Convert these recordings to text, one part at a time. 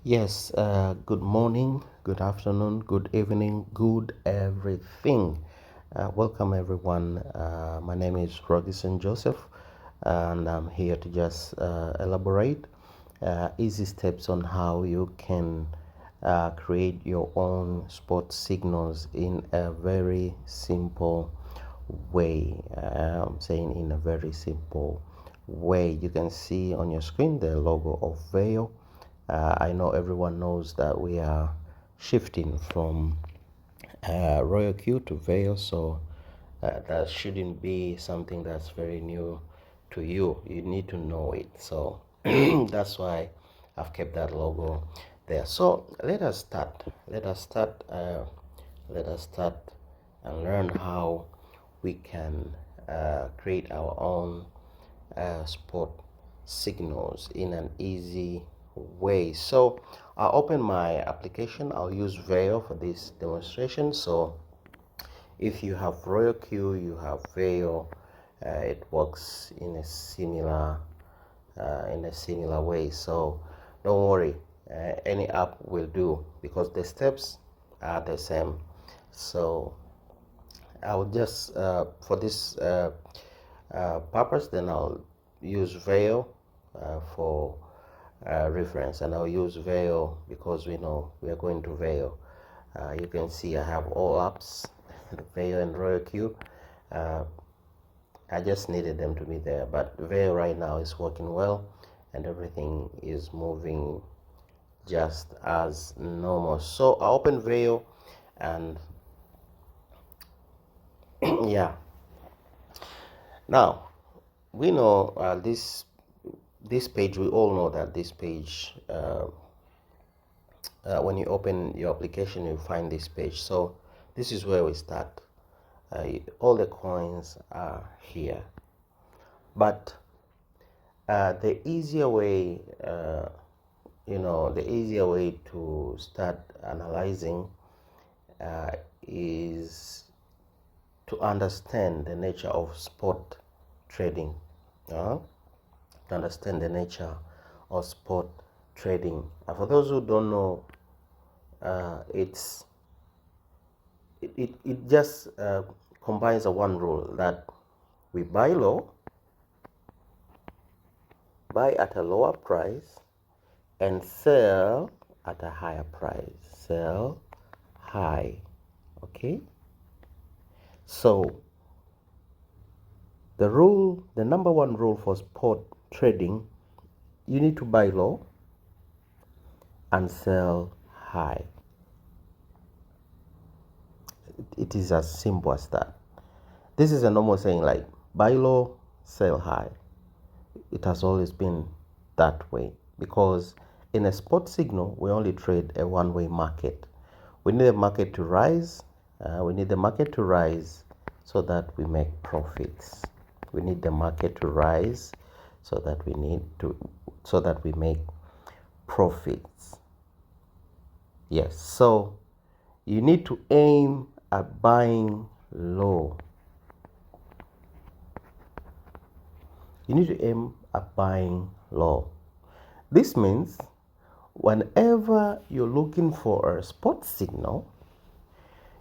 Yes, good morning, good afternoon, good evening, good everything. Welcome, everyone. My name is Robinson Joseph, and I'm here to just elaborate easy steps on how you can create your own sport signals in a very simple way. I'm saying in a very simple way. You can see on your screen the logo of Veil. I know everyone knows that we are shifting from Royal Q to Veil, so that shouldn't be something that's very new to you. You need to know it. So that's why I've kept that logo there. So let us start. Let us start. Let us start and learn how we can create our own sport signals in an easy way. So I'll open my application. I'll use Veil for this demonstration. So if you have Royal Q, you have Veil. It works in a similar way. So don't worry, any app will do because the steps are the same. So I'll just for this purpose, then I'll use Veil for reference, and I'll use Veil because we know we are going to Veil. You can see I have all apps, Veil and Royal Q. I just needed them to be there, but Veil right now is working well, and everything is moving just as normal. So I open Veil, and yeah. Now we know this page. We all know that this page. When you open your application, you find this page. So this is where we start. All the coins are here, but the easier way, the easier way to start analyzing is to understand the nature of sport trading. To understand the nature of sport trading. And for those who don't know, it just combines a one rule that we buy low, buy at a lower price, and sell at a higher price. Sell high. Okay? So the number one rule for sport trading, you need to buy low and sell high. It is as simple as that. This is a normal saying, like buy low, sell high. It has always been that way because in a spot signal, we only trade a one-way market. We need the market to rise. We need the market to rise so that we make profits. We need the market to rise so that we make profits. Yes. So you need to aim at buying low. You need to aim at buying low. This means whenever you're looking for a spot signal,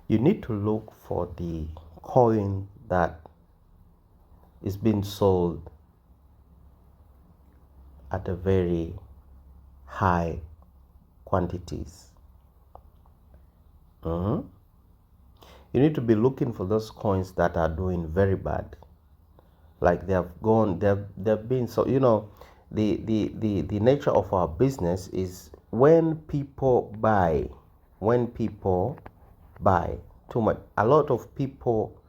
you need to look for the coin that is being sold at a very high quantities. You need to be looking for those coins that are doing very bad. Like they've been, so the nature of our business is when people buy too much, a lot of people,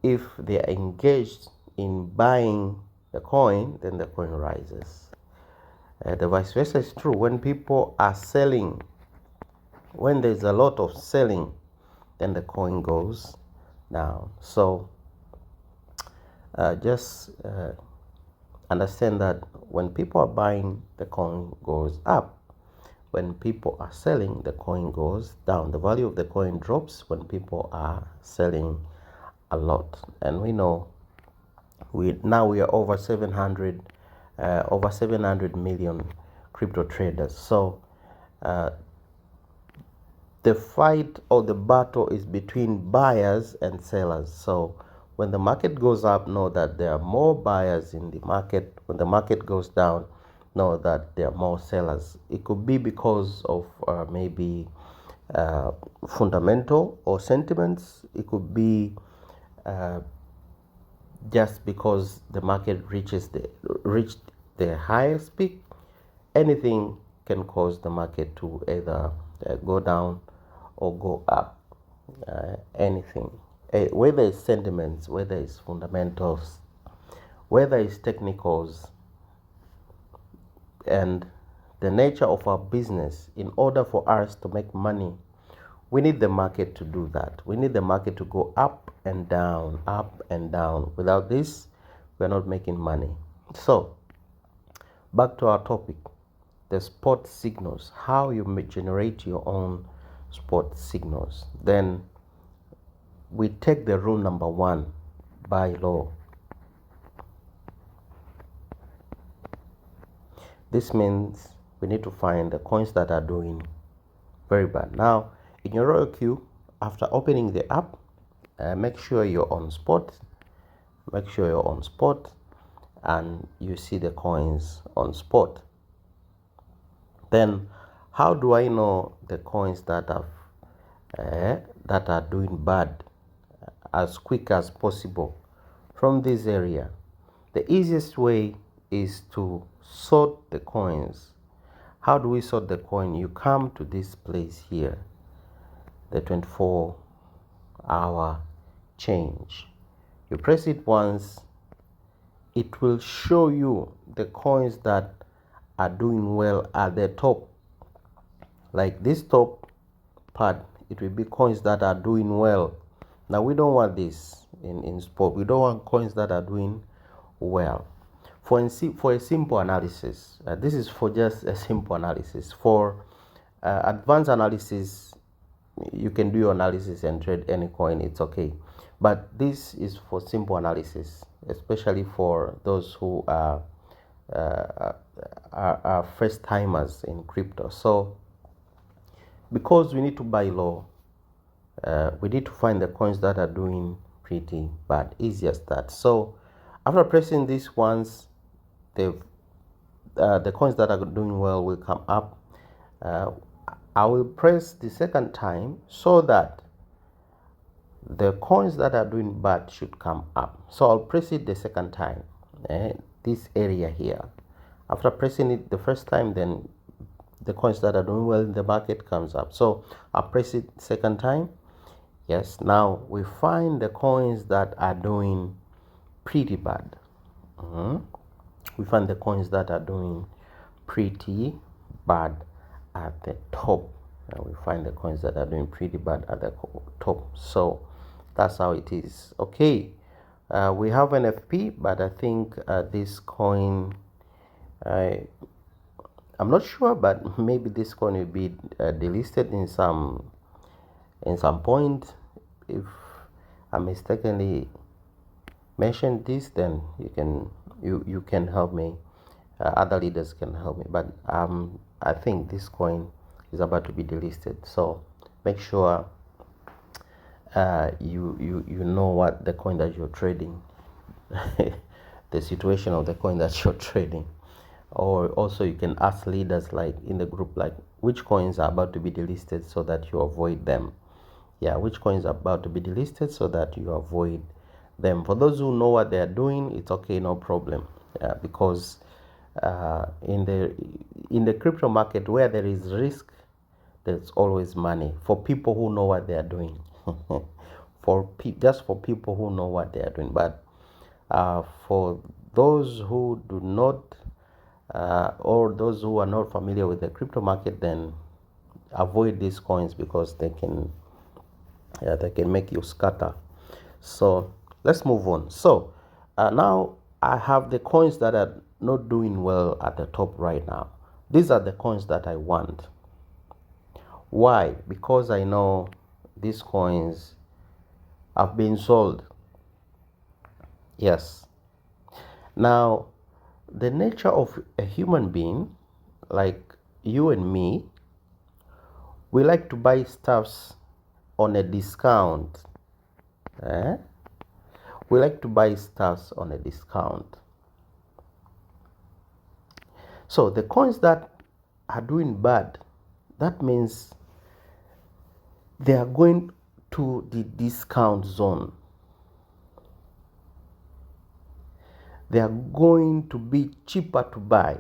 if they are engaged in buying the coin, then the coin rises. The vice versa is true. When people are selling, when there's a lot of selling, then the coin goes down. So just understand that when people are buying, the coin goes up. When people are selling, the coin goes down. The value of the coin drops when people are selling a lot. And we know we are over 700 million crypto traders. So the fight or the battle is between buyers and sellers. So when the market goes up, know that there are more buyers in the market. When the market goes down, know that there are more sellers. It could be because of maybe fundamental or sentiments. It could be just because the market reached the highest peak. Anything can cause the market to either go down or go up. Anything, whether it's sentiments, whether it's fundamentals, whether it's technicals, and the nature of our business. In order for us to make money, we need the market to do that. We need the market to go up and down, up and down. Without this, we're not making money. So back to our topic, the spot signals, how you may generate your own spot signals. Then we take the rule number 1, buy low. This means we need to find the coins that are doing very bad. Now, in your Royal Queue, after opening the app, make sure you're on spot. Make sure you're on spot and you see the coins on spot. Then, how do I know the coins that are doing bad as quick as possible from this area? The easiest way is to sort the coins. How do we sort the coin? You come to this place here, the 24-hour change. You press it once, it will show you the coins that are doing well at the top. Like this top part, it will be coins that are doing well. Now we don't want this in spot. We don't want coins that are doing well. For a simple analysis, this is for just a simple analysis. For advanced analysis, you can do your analysis and trade any coin, it's okay. But this is for simple analysis, especially for those who are first timers in crypto. So because we need to buy low, we need to find the coins that are doing pretty bad. Easy as that. So after pressing this once, the coins that are doing well will come up. I will press the second time so that the coins that are doing bad should come up. So I'll press it the second time, this area here. After pressing it the first time, then the coins that are doing well in the market comes up. So I'll press it second time. Yes, now we find the coins that are doing pretty bad. We find the coins that are doing pretty bad at the top. We find the coins that are doing pretty bad at the top. So that's how it is. Okay, we have NFP, but I think this coin, I'm not sure, but maybe this coin will be delisted in some point. If I mistakenly mentioned this, then you can help me. Other leaders can help me, but I think this coin is about to be delisted. So make sure you know what the coin that you're trading, the situation of the coin that you're trading. Or also you can ask leaders like in the group, like which coins are about to be delisted so that you avoid them. Yeah, which coins are about to be delisted so that you avoid them. For those who know what they are doing, it's okay, no problem. Because in the crypto market where there is risk, there's always money for people who know what they are doing. Just for people who know what they are doing. But for those who do not, or those who are not familiar with the crypto market, then avoid these coins because they can make you scatter. So let's move on. So now I have the coins that are not doing well at the top right now. These are the coins that I want. Why? Because I know these coins have been sold. Yes. Now, the nature of a human being like you and me We like to buy stuffs on a discount. We like to buy stuffs on a discount. So the coins that are doing bad, that means they are going to the discount zone. They are going to be cheaper to buy.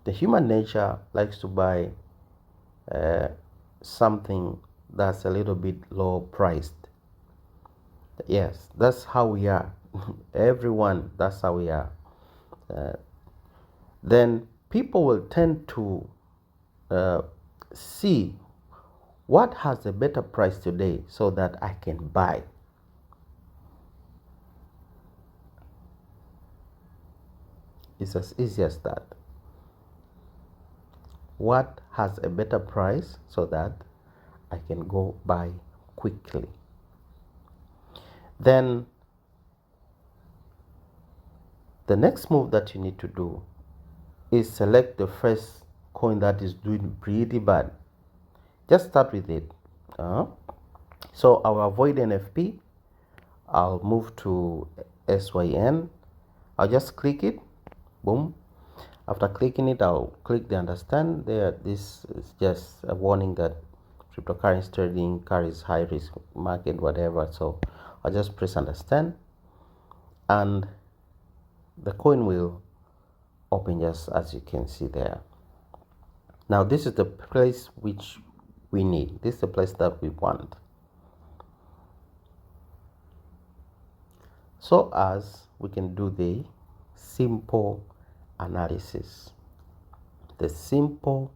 The human nature likes to buy something that's a little bit low priced. Yes, that's how we are. Everyone, that's how we are. Then people will tend to see what has a better price today so that I can buy. It's as easy as that. What has a better price so that I can go buy quickly. Then the next move that you need to do is select the first coin that is doing pretty bad. Just start with it. So I'll avoid NFP. I'll move to SYN. I'll just click it. Boom. After clicking it, I'll click the understand. There, this is just a warning that cryptocurrency trading carries high risk market, whatever. So I'll just press understand, and the coin will open just as you can see there. Now this is the place which we need. This is the place that we want. So as we can do the simple analysis. The simple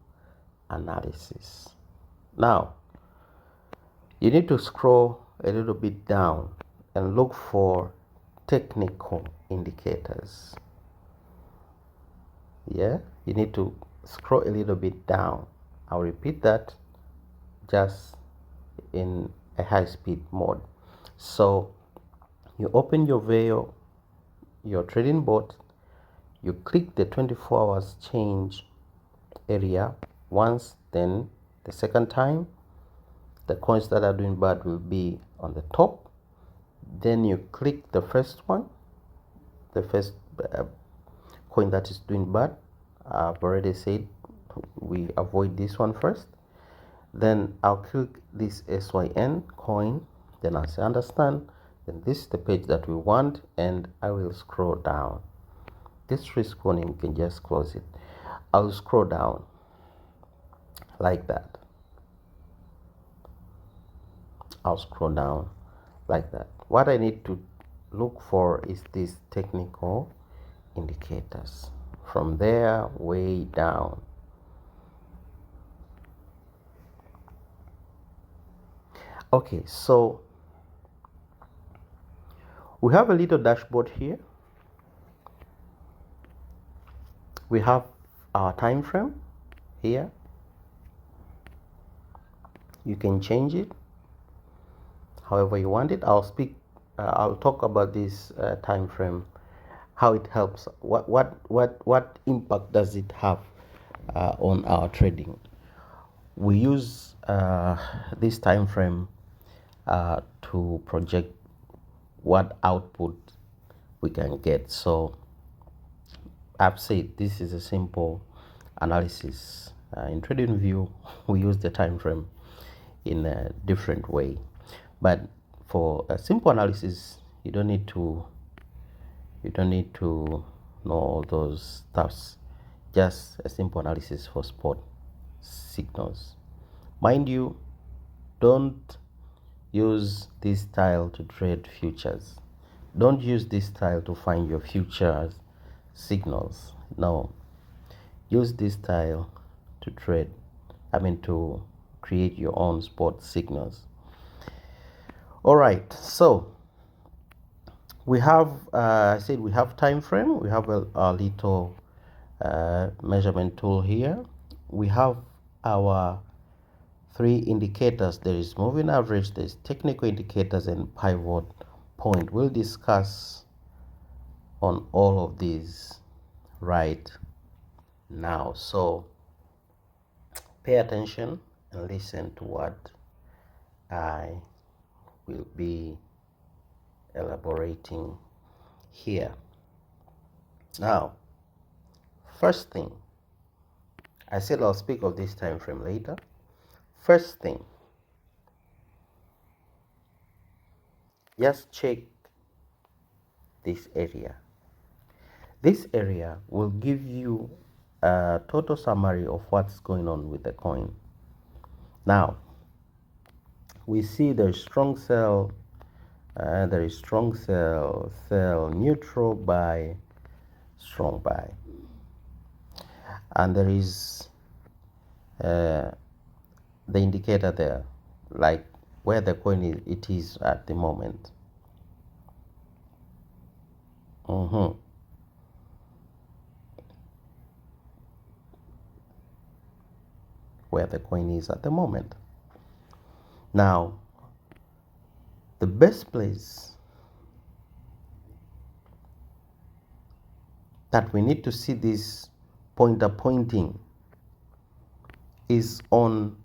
analysis. Now, you need to scroll a little bit down and look for technical indicators. Yeah, you need to scroll a little bit down. I'll repeat that just in a high-speed mode. So you open your Veil, your trading bot, you click the 24 hours change area once, then the second time the coins that are doing bad will be on the top. Then you click the first one, the first coin that is doing bad. I've already said we avoid this one first. Then I'll click this SYN coin, then I'll say understand, then this is the page that we want, and I will scroll down. This risk warning, you can just close it. I'll scroll down like that. I'll scroll down like that. What I need to look for is these technical indicators. From there, way down. Okay, so we have a little dashboard here. We have our time frame here. You can change it however you want it. I'll talk about this time frame, how it helps, what impact does it have on our trading. We use this time frame to project what output we can get. So I've said this is a simple analysis. In TradingView, we use the time frame in a different way, but for a simple analysis, you don't need to know all those stuffs. Just a simple analysis for spot signals. Mind you, don't use this style to trade futures. Don't use this style to find your futures signals. No, use this style to to create your own spot signals. All right, so we have I said we have time frame. We have a little measurement tool here. We have our three indicators. There is moving average, there's technical indicators, and pivot point. We'll discuss on all of these right now. So pay attention and listen to what I will be elaborating here. Now, first thing, I said I'll speak of this time frame later. First thing, just check this area. This area will give you a total summary of what's going on with the coin. Now, we see there's strong sell, there is strong sell, sell, neutral buy, strong buy, and there is the indicator there, like where the coin is at the moment. Where the coin is at the moment. Now, the best place that we need to see this pointer pointing is on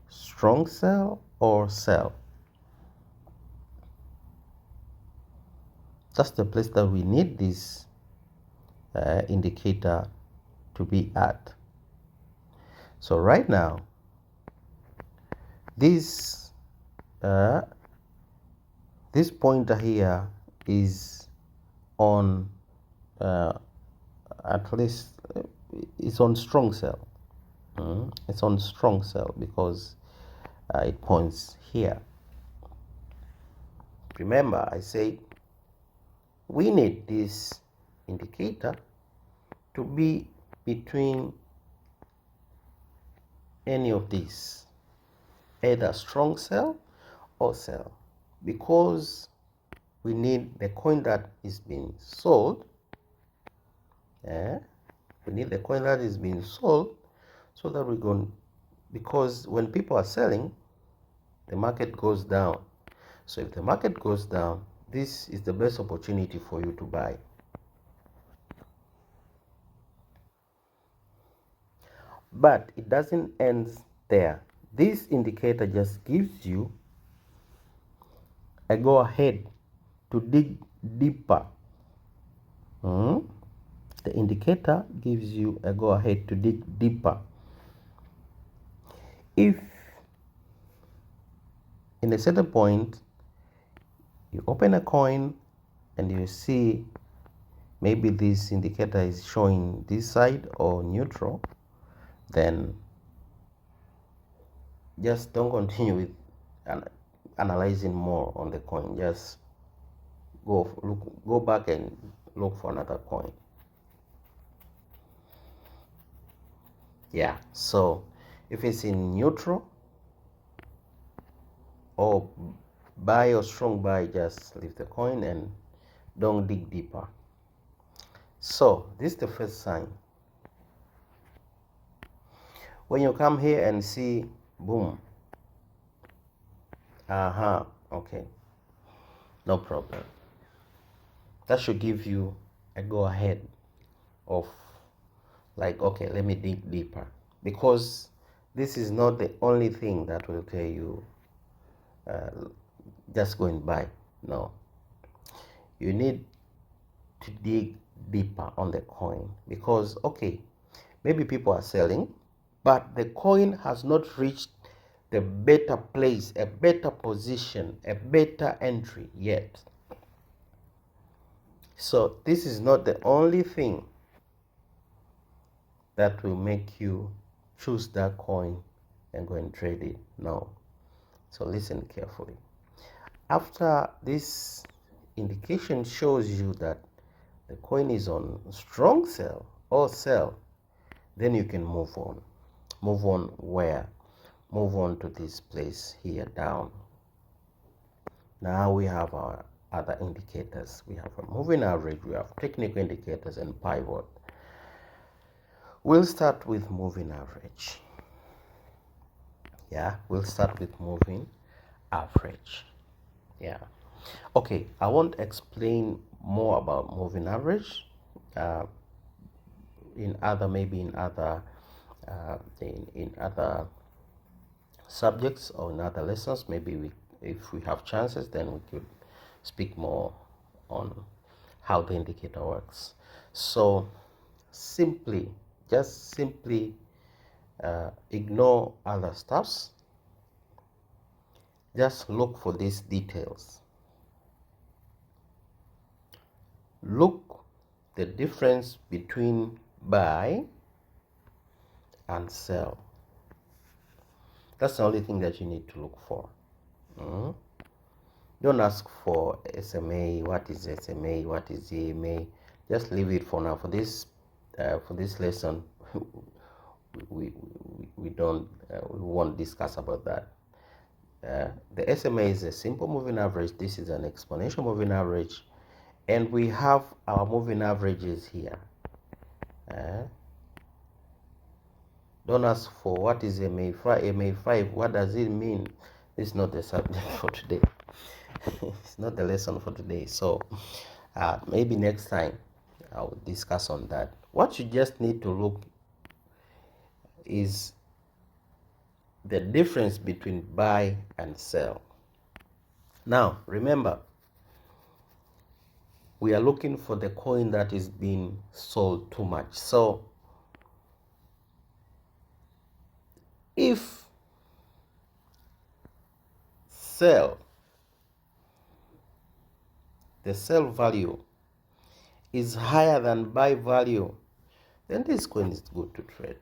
strong sell or sell. That's the place that we need this indicator to be at. So right now, this pointer here is on at least it's on strong sell. It's on strong sell because it points here. Remember, I said we need this indicator to be between any of these, either strong sell or sell, because we need the coin that is being sold. We need the coin that is being sold so that we're going, because when people are selling, the market goes down. So if the market goes down, this is the best opportunity for you to buy. But it doesn't end there. This indicator just gives you a go ahead to dig deeper. The indicator gives you a go ahead to dig deeper. If in a certain point you open a coin and you see maybe this indicator is showing this side or neutral, then just don't continue with analyzing more on the coin. Just go back and look for another coin. Yeah, so if it's in neutral or buy or strong buy, just leave the coin and don't dig deeper. So this is the first sign. When you come here and see boom, okay, no problem. That should give you a go ahead of like, okay, let me dig deeper, because this is not the only thing that will tell you just go and buy. No, you need to dig deeper on the coin, because okay, maybe people are selling, but the coin has not reached the better place, a better position, a better entry yet. So this is not the only thing that will make you choose that coin and go and trade it. No. So listen carefully. After this indication shows you that the coin is on strong sell or sell, then you can move on. Move on where? Move on to this place here down. Now we have our other indicators. We have a moving average, we have technical indicators and pivot. We'll start with moving average. Yeah, we'll start with moving average. Yeah. Okay, I won't explain more about moving average. maybe in other subjects or in other lessons. Maybe if we have chances, then we could speak more on how the indicator works. So just simply ignore other stuffs. Just look for these details. Look the difference between buy and sell. That's the only thing that you need to look for. Don't ask for SMA. What is SMA? What is EMA? Just leave it for now. For this lesson, we won't discuss about that. The SMA is a simple moving average. This is an exponential moving average, and we have our moving averages here. Don't ask for what is MA5. What does it mean? It's not the subject for today. It's not the lesson for today. So maybe next time I'll discuss on that. What you just need to look is the difference between buy and sell. Now remember, we are looking for the coin that is being sold too much. So if the sell value is higher than buy value, then this coin is good to trade.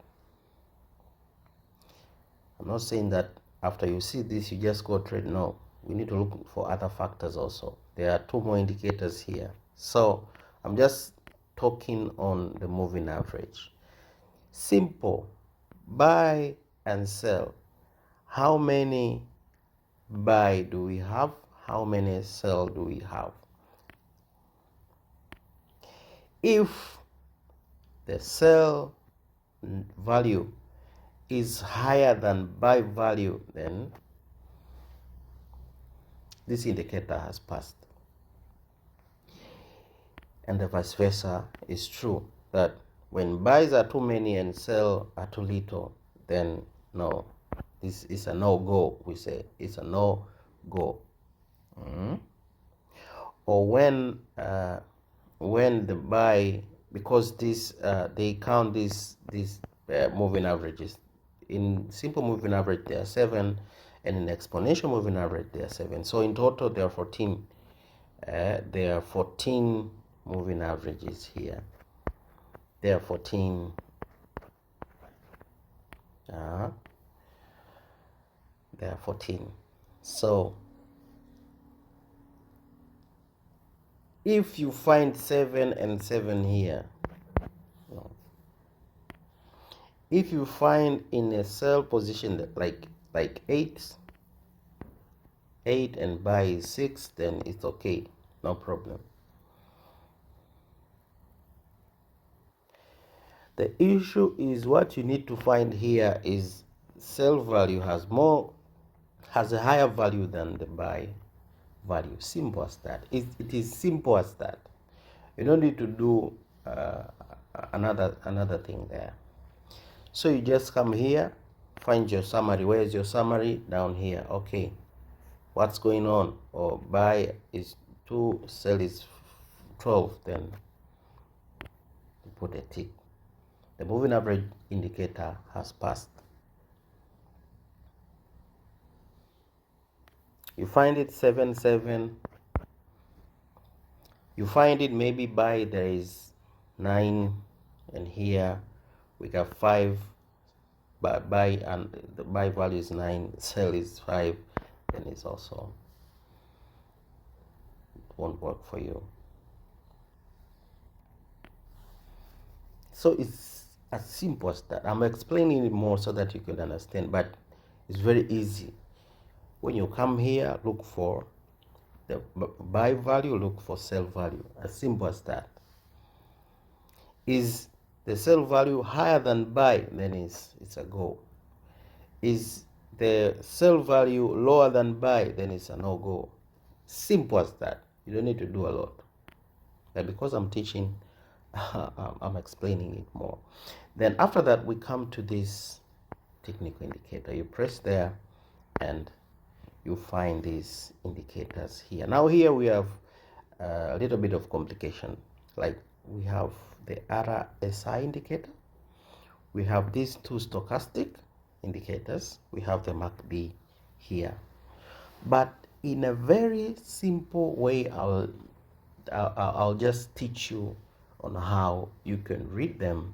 I'm not saying that after you see this you just go trade. No, we need to look for other factors also. There are two more indicators here. So I'm just talking on the moving average. Simple. Buy and sell. How many buy do we have? How many sell do we have? If the sell value is higher than buy value, then this indicator has passed. And the vice versa is true, that when buys are too many and sell are too little, then no, this is a no-go. We say it's a no-go. Or when the buy, because this they count these moving averages. In simple moving average there are 7, and in exponential moving average there are 7. So in total there are 14. There are 14 moving averages here. There are 14. There are 14. So if you find 7 and 7 here, no. If you find in a sell position that like 8 and buy is 6, then it's okay, no problem. The issue is what you need to find here is sell value has a higher value than the buy value. Simple as that. It is simple as that. You don't need to do another thing there. So you just come here, find your summary. Where is your summary? Down here. Okay, what's going on? Or buy is 2, sell is 12, then you put a tick. The moving average indicator has passed. You find it 7, 7. You find it maybe buy there is 9, and here we got 5. But buy, and the buy value is 9, sell is 5, then it's also, it won't work for you. So it's as simple as that. I'm explaining it more so that you can understand, but it's very easy. When you come here, look for the buy value, look for sell value. As simple as that. Is the sell value higher than buy, then it's a go. Is the sell value lower than buy, then it's a no-go. Simple as that. You don't need to do a lot. But because I'm teaching, I'm explaining it more. Then after that, we come to this technical indicator. You press there and you find these indicators here. Now here we have a little bit of complication. Like we have the RSI indicator, we have these two stochastic indicators, we have the MACD here. But in a very simple way, I'll just teach you on how you can read them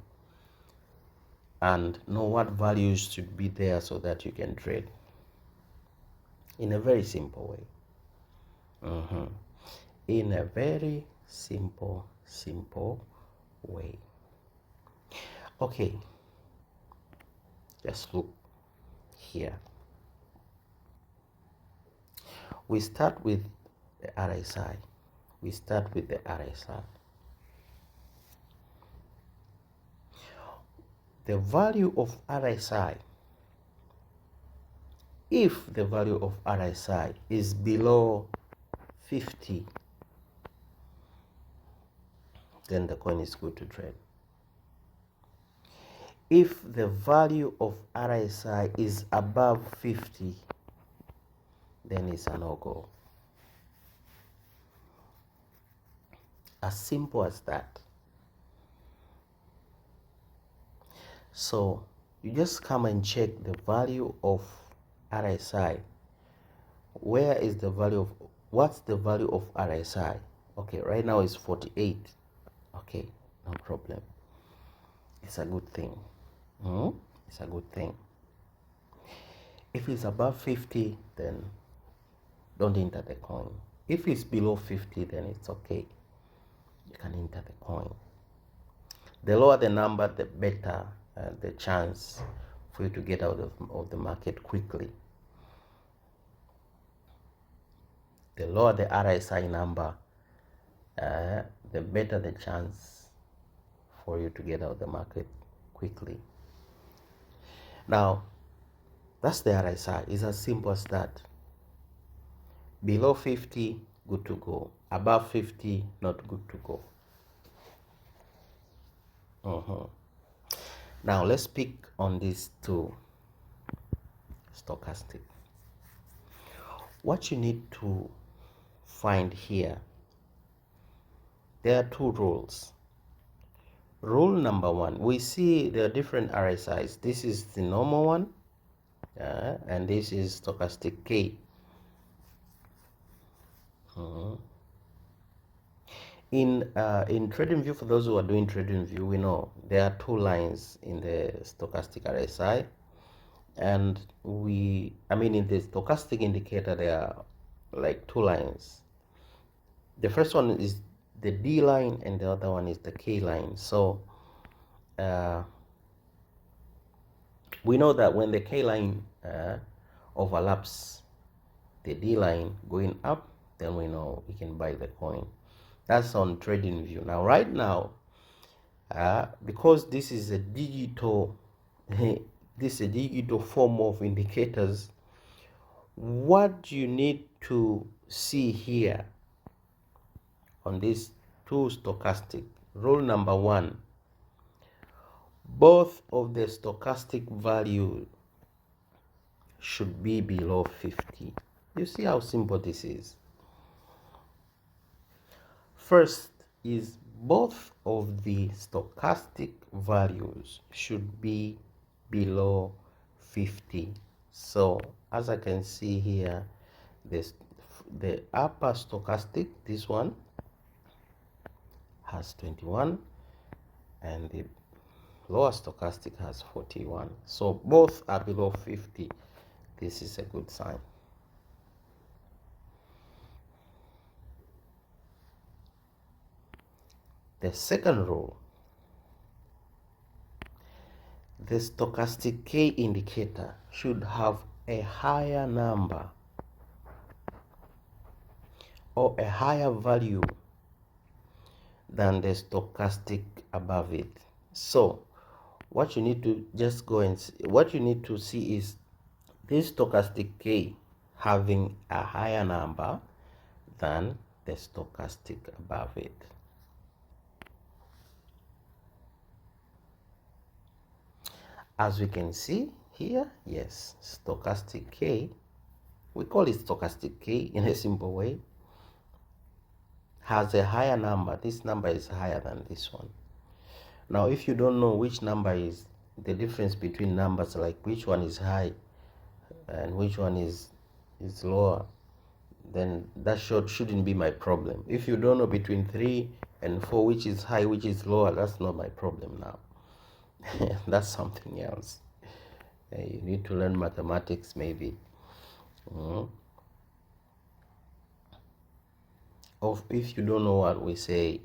and know what values should be there so that you can trade in a very simple way. In a very simple way. Okay, just look here. We start with the RSI. We start with the RSI. The value of RSI, if the value of RSI is below 50, then the coin is good to trade. If the value of RSI is above 50, then it's a no-go. As simple as that. So you just come and check the value of RSI. Where is the value of, what's the value of RSI? Okay, right now it's 48. Okay, no problem. It's a good thing. It's a good thing. If it's above 50, then don't enter the coin. If it's below 50, then it's okay. You can enter the coin. The lower the number, the better the chance for you to get out of the market quickly. The lower the RSI number, the better the chance for you to get out of the market quickly. Now, that's the RSI. It's as simple as that. Below 50, good to go. Above 50, not good to go. Now, let's pick on these two stochastic. What you need to find here, there are two rules. Rule number one, we see there are different RSIs. This is the normal one, and this is stochastic K. In TradingView, for those who are doing TradingView, we know there are two lines in the stochastic RSI, and in the stochastic indicator there are like two lines. The first one is the D line and the other one is the K line. So we know that when the K line overlaps the D line going up, then we know we can buy the coin. That's on TradingView. Now, right now, because this is a digital, form of indicators, what you need to see here on these two stochastic, rule number one, both of the stochastic value should be below 50. You see how simple this is. First is both of the stochastic values should be below 50. So as I can see here, the upper stochastic, this one, has 21 and the lower stochastic has 41. So both are below 50. This is a good sign. The second rule, the stochastic K indicator should have a higher number or a higher value than the stochastic above it. So what you need to just go and see, what you need to see is this stochastic K having a higher number than the stochastic above it. As we can see here, yes, stochastic K, we call it stochastic K in a simple way, has a higher number. This number is higher than this one. Now, if you don't know which number is the difference between numbers, like which one is high and which one is lower, then that shouldn't be my problem. If you don't know between 3 and 4 which is high, which is lower, that's not my problem now. That's something else. You need to learn mathematics maybe. Or if you don't know what we say,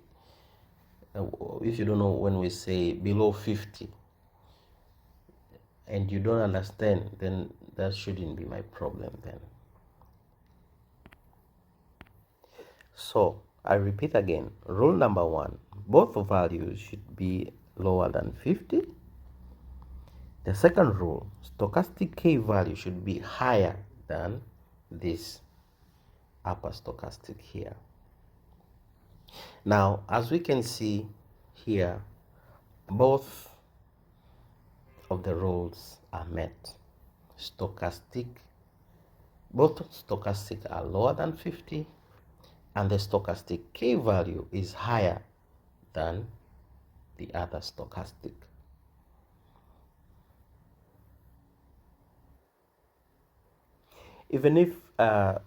if you don't know when we say below 50 and you don't understand, then that shouldn't be my problem then. So I repeat again, rule number 1, both values should be lower than 50. The second rule, stochastic K value should be higher than this upper stochastic here. Now, as we can see here, both of the rules are met. Both stochastic are lower than 50, and the stochastic K value is higher than the other stochastic. Even if the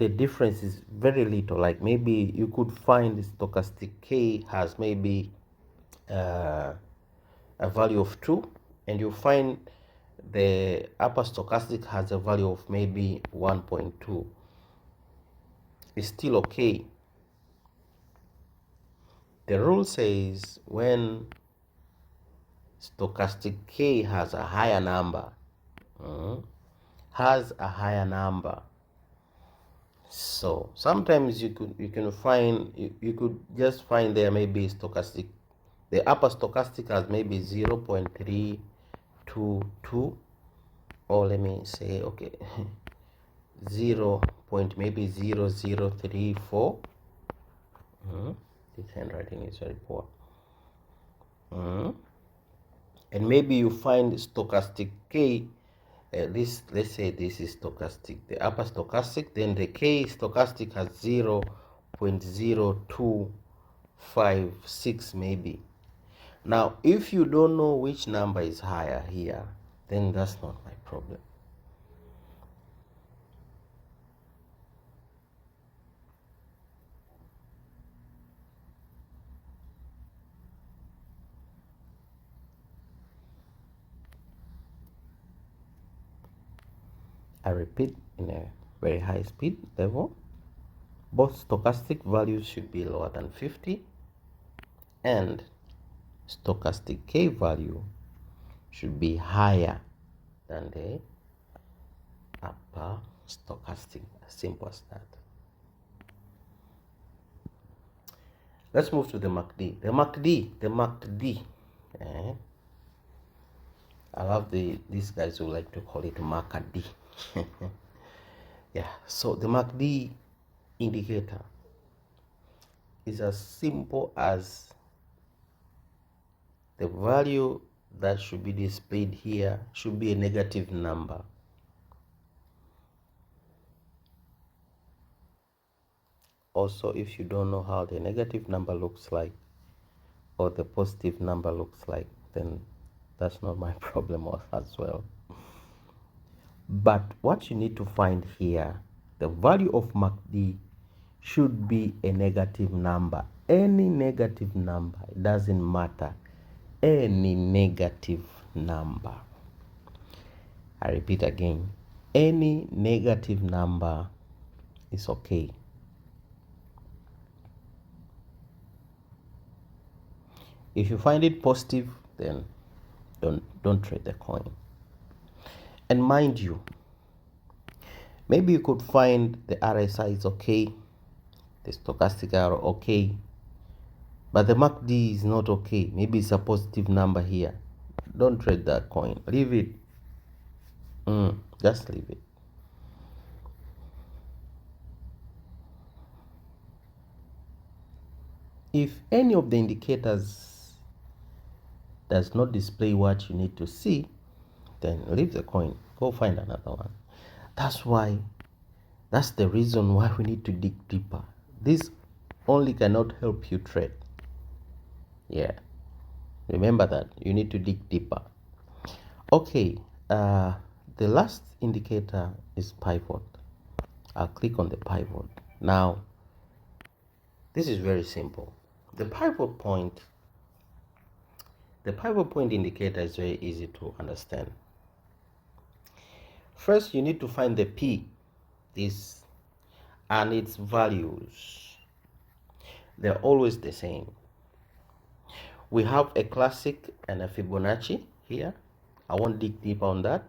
difference is very little, like maybe you could find the stochastic K has maybe a value of 2, and you find the upper stochastic has a value of maybe 1.2. It's still okay. The rule says when stochastic K has a higher number, so sometimes you could just find there maybe stochastic, the upper stochastic has maybe 0.322, or let me say, okay, 0. maybe 0.034. This handwriting is very poor. And maybe you find stochastic K, let's say this is stochastic, the upper stochastic, then the K stochastic has 0.0256 maybe. Now, if you don't know which number is higher here, then that's not my problem. I repeat, in a very high speed level, both stochastic values should be lower than 50, and stochastic K value should be higher than the upper stochastic. Simple as that. Let's move to the MACD. The MACD. I love these guys who like to call it MACD. Yeah, so the MACD indicator is as simple as the value that should be displayed here should be a negative number. Also, if you don't know how the negative number looks like or the positive number looks like, then that's not my problem as well. But what you need to find here, the value of MACD should be a negative number. Any negative number, it doesn't matter. Any negative number. I repeat again, any negative number is okay. If you find it positive, then don't trade the coin. And mind you, maybe you could find the RSI is okay, the stochastic are okay, but the MACD is not okay. Maybe it's a positive number here. Don't trade that coin. Leave it. Just leave it. If any of the indicators does not display what you need to see, then leave the coin, go find another one. That's the reason why we need to dig deeper. This only cannot help you trade. Yeah, remember that you need to dig deeper. Okay, the last indicator is pivot. I'll click on the pivot. Now, this is very simple. The pivot point indicator is very easy to understand. First, you need to find the P, this, and its values. They're always the same. We have a classic and a Fibonacci here. I won't dig deep on that.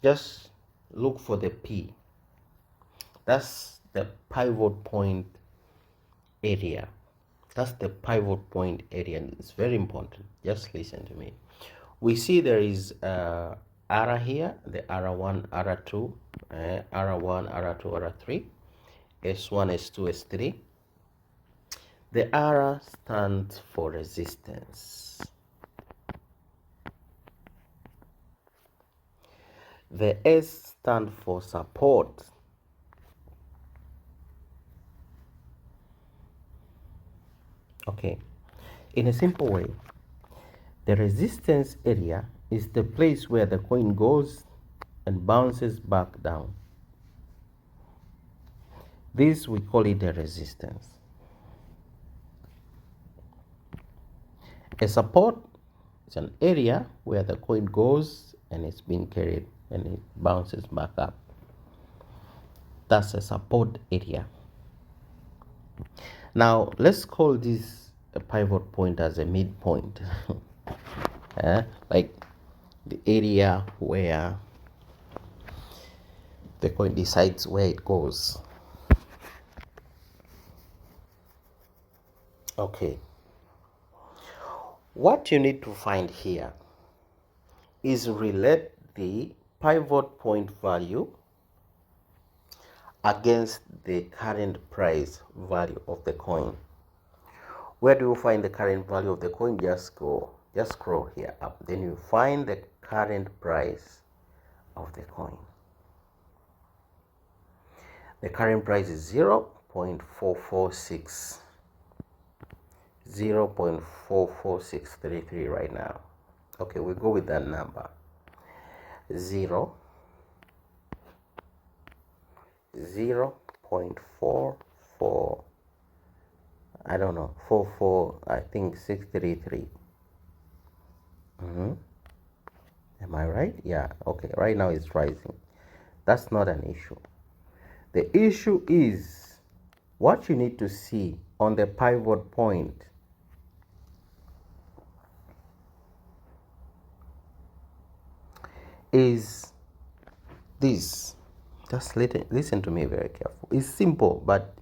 Just look for the P. That's the pivot point area. That's the pivot point area, and it's very important. Just listen to me. We see there is R here, the R1, R2, R1, R2, R3, S1, S2, S3. The R stands for resistance. The S stands for support. Okay, in a simple way, the resistance area is the place where the coin goes and bounces back down. This we call it a resistance. A support is an area where the coin goes and it's being carried and it bounces back up. That's a support area. Now let's call this a pivot point as a midpoint. Like the area where the coin decides where it goes. Okay. What you need to find here is relate the pivot point value against the current price value of the coin. Where do you find the current value of the coin? Just scroll here up. Then you find the current price of the coin. The current price is 0.446. 0.44633 right now. Okay, we'll go with that number. 0.44, I don't know, 44, I think 633. Am I right? Yeah, okay, right now it's rising. That's not an issue. The issue is what you need to see on the pivot point is this. Just listen to me very careful. It's simple, but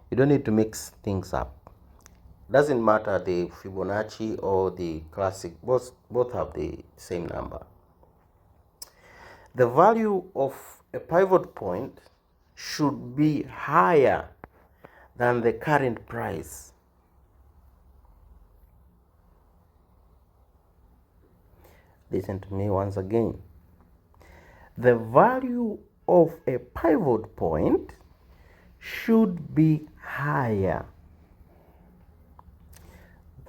you don't need to mix things up. Doesn't matter the Fibonacci or the classic, both have the same number. The value of a pivot point should be higher than the current price. Listen to me once again. The value of a pivot point should be higher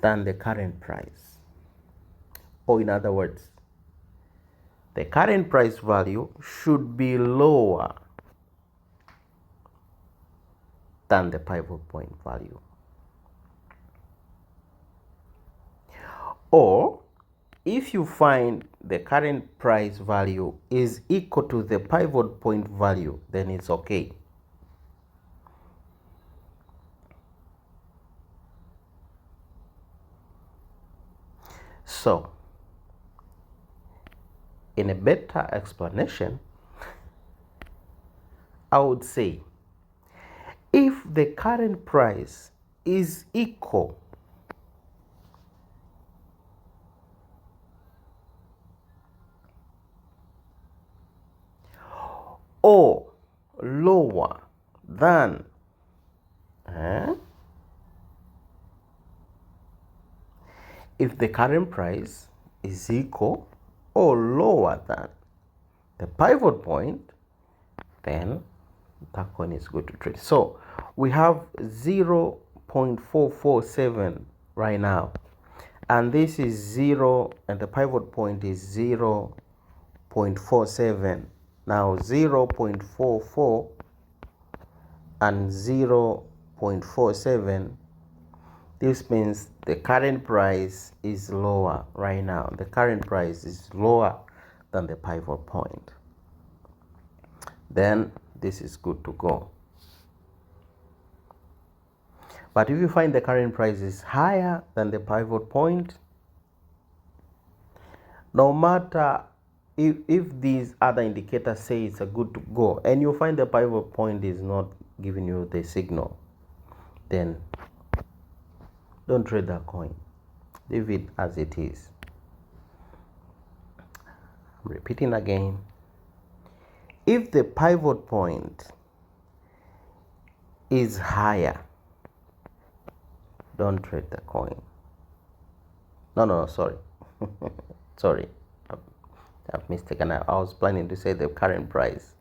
than the current price. Or in other words, the current price value should be lower than the pivot point value. Or if you find the current price value is equal to the pivot point value, then it's okay. So, in a better explanation, I would say if the current price is equal or lower than If the current price is equal or lower than the pivot point, then that coin is good to trade. So we have 0.447 right now, and this is 0 and the pivot point is 0.47. Now 0.44 and 0.47, this means the current price is lower right now. The current price is lower than the pivot point. Then this is good to go. But if you find the current price is higher than the pivot point, no matter if these other indicators say it's a good to go, and you find the pivot point is not giving you the signal, then don't trade that coin. Leave it as it is. I'm repeating again. If the pivot point is higher, don't trade the coin. No, sorry. Sorry. I've mistaken. I was planning to say the current price.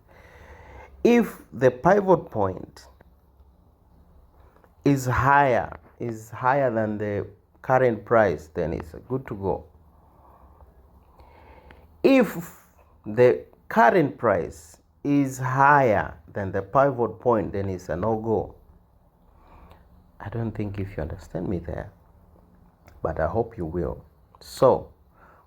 If the pivot point is higher than the current price, then it's good to go. If the current price is higher than the pivot point, then it's a no-go. I don't think if you understand me there, but I hope you will. So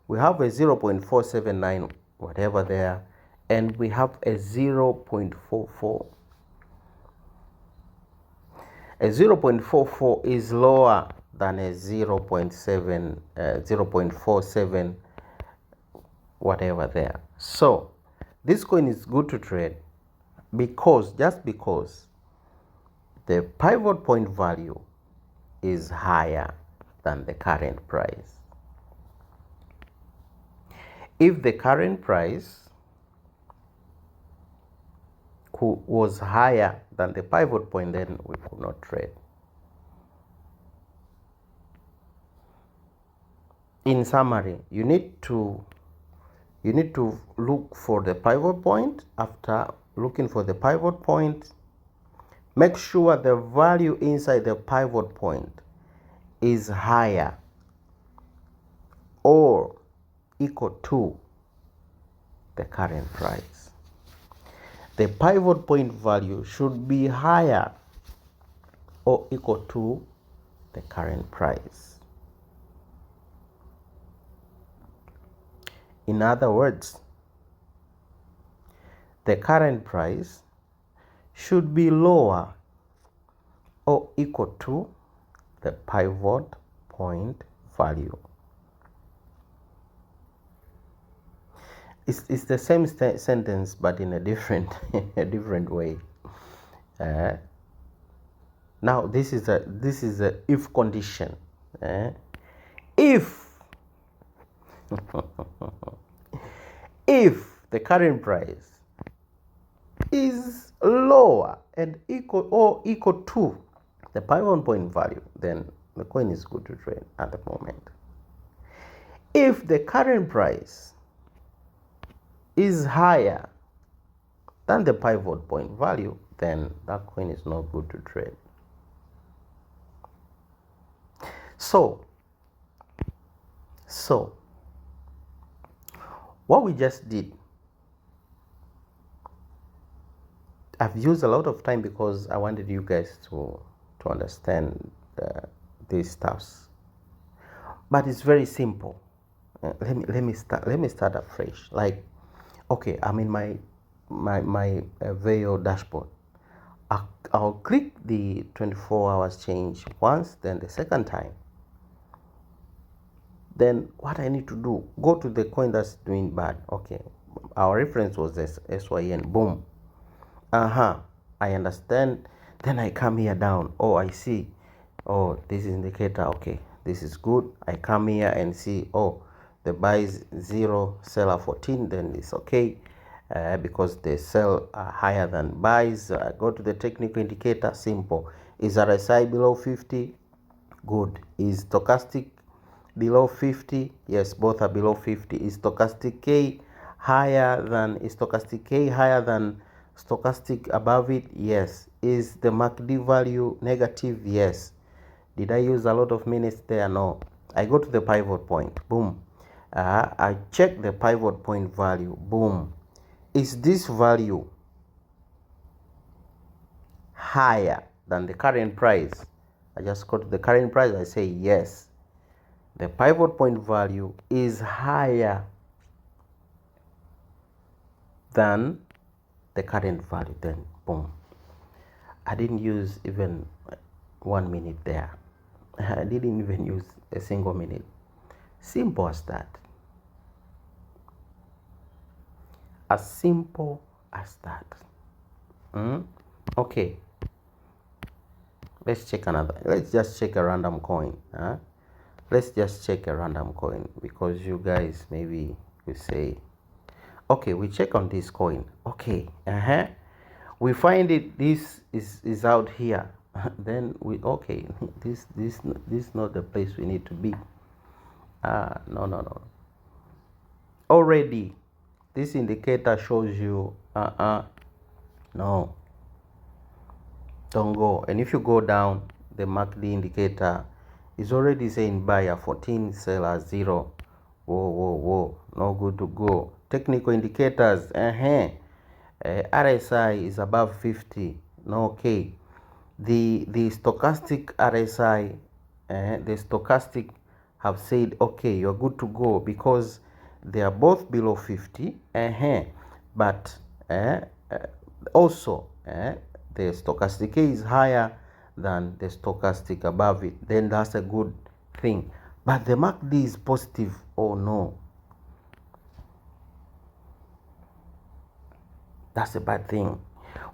we have a 0.479 whatever there, and we have a 0.44. A 0.44 is lower than a 0.47 whatever there. So this coin is good to trade just because the pivot point value is higher than the current price. If the current price was higher than the pivot point, then we could not trade. In summary, you need to look for the pivot point. After looking for the pivot point, make sure the value inside the pivot point is higher or equal to the current price. The pivot point value should be higher or equal to the current price. In other words, the current price should be lower or equal to the pivot point value. It's the same sentence, but in a different way. Now this is a if condition. If if the current price is lower and equal to the pivot point value, then the coin is good to trade at the moment. If the current price is higher than the pivot point value, then that coin is not good to trade. So what we just did, I've used a lot of time because I wanted you guys to understand these stuffs, but it's very simple. Let me start afresh. Like, okay, I'm in my Veyo dashboard. I'll click the 24 hours change once, then the second time. Then what I need to do, go to the coin that's doing bad. Okay, our reference was this SYN. Boom. I understand. Then I come here down. Oh, I see. Oh, this is indicator. Okay, this is good. I come here and see, oh, the buy is 0, seller 14, then it's okay, because the sell are higher than buys. Go to the technical indicator. Simple. Is RSI below 50? Good. Is stochastic below 50? Yes, both are below 50. Is stochastic K higher than stochastic above it? Yes. Is the MACD value negative? Yes. Did I use a lot of minutes there? No. I go to the pivot point. Boom. I check the pivot point value. Boom. Is this value higher than the current price? I just go to the current price. I say yes. The pivot point value is higher than the current value. Then boom. I didn't use even 1 minute there. I didn't even use a single minute. Simple as that. As simple as that. Okay. Let's check another. Let's just check a random coin. Let's just check a random coin, because you guys maybe will say, okay, we check on this coin. Okay. We find it. This is out here. Then we this is not the place we need to be. No. Already this indicator shows you no, don't go. And if you go down, the MACD indicator is already saying buy at 14, sell at 0. Whoa, no good to go. Technical indicators, RSI is above 50. No, okay. The stochastic RSI, the stochastic have said, okay, you're good to go, because they are both below 50. But also the stochastic K is higher than the stochastic above it. Then that's a good thing. But the MACD is positive. Oh no, that's a bad thing.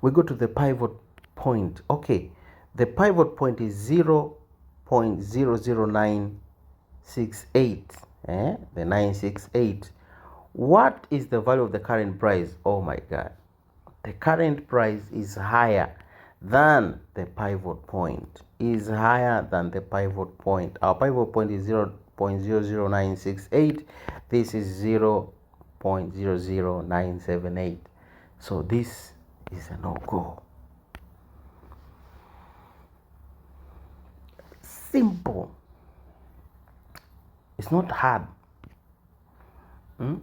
We go to the pivot point. Okay, the pivot point is 0.00968. The 968. What is the value of the current price? Oh my God, the current price is higher than the pivot point. Is higher than the pivot point. Our pivot point is 0.00968. This is 0.00978. So this is a no-go. Simple. It's not hard.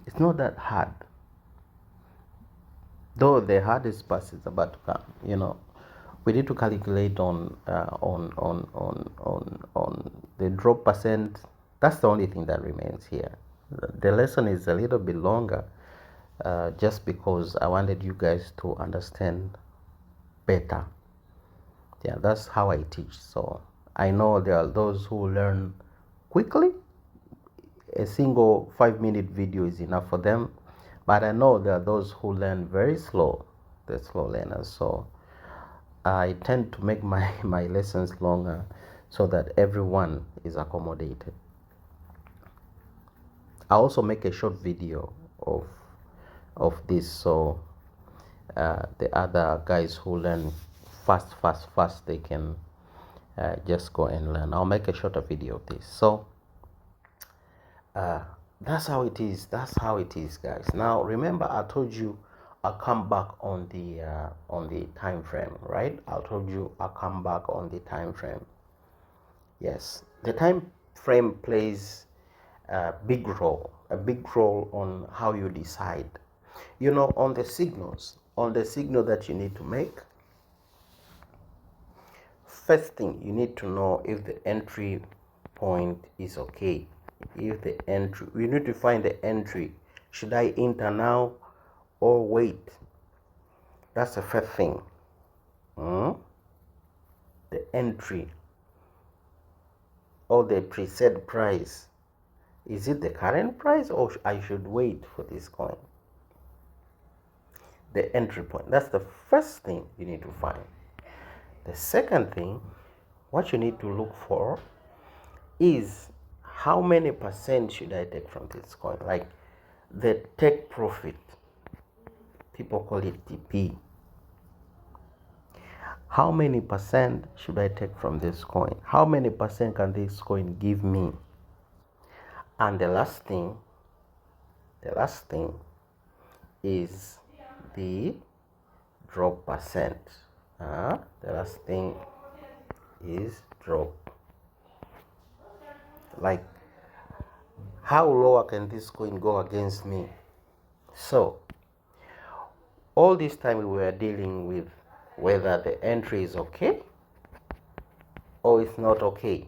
It's not that hard. Though the hardest part is about to come. We need to calculate on the drop percent. That's the only thing that remains here. The lesson is a little bit longer, just because I wanted you guys to understand better. Yeah, that's how I teach. So I know there are those who learn quickly. A single 5-minute video is enough for them. But I know there are those who learn very slow. The slow learners. So I tend to make my lessons longer, so that everyone is accommodated. I also make a short video of this, so the other guys who learn fast, they can just go and learn. I'll make a shorter video of this. So that's how it is. That's how it is, guys. Now remember, I told you I'll come back on the time frame, right? I told you I'll come back on the time frame. Yes, the time frame plays a big role on how you decide. On the signal that you need to make. First thing, you need to know if the entry point is okay. If the entry, we need to find the entry. Should I enter now or wait? That's the first thing. The entry or the preset price. Is it the current price, or I should wait for this coin? The entry point. That's the first thing you need to find. The second thing, what you need to look for is how many percent should I take from this coin? Like the take profit. People call it TP. How many percent should I take from this coin? How many percent can this coin give me? And the last thing is the drop percent. The last thing is drop. Like, how lower can this coin go against me? So all this time we were dealing with whether the entry is okay or it's not okay.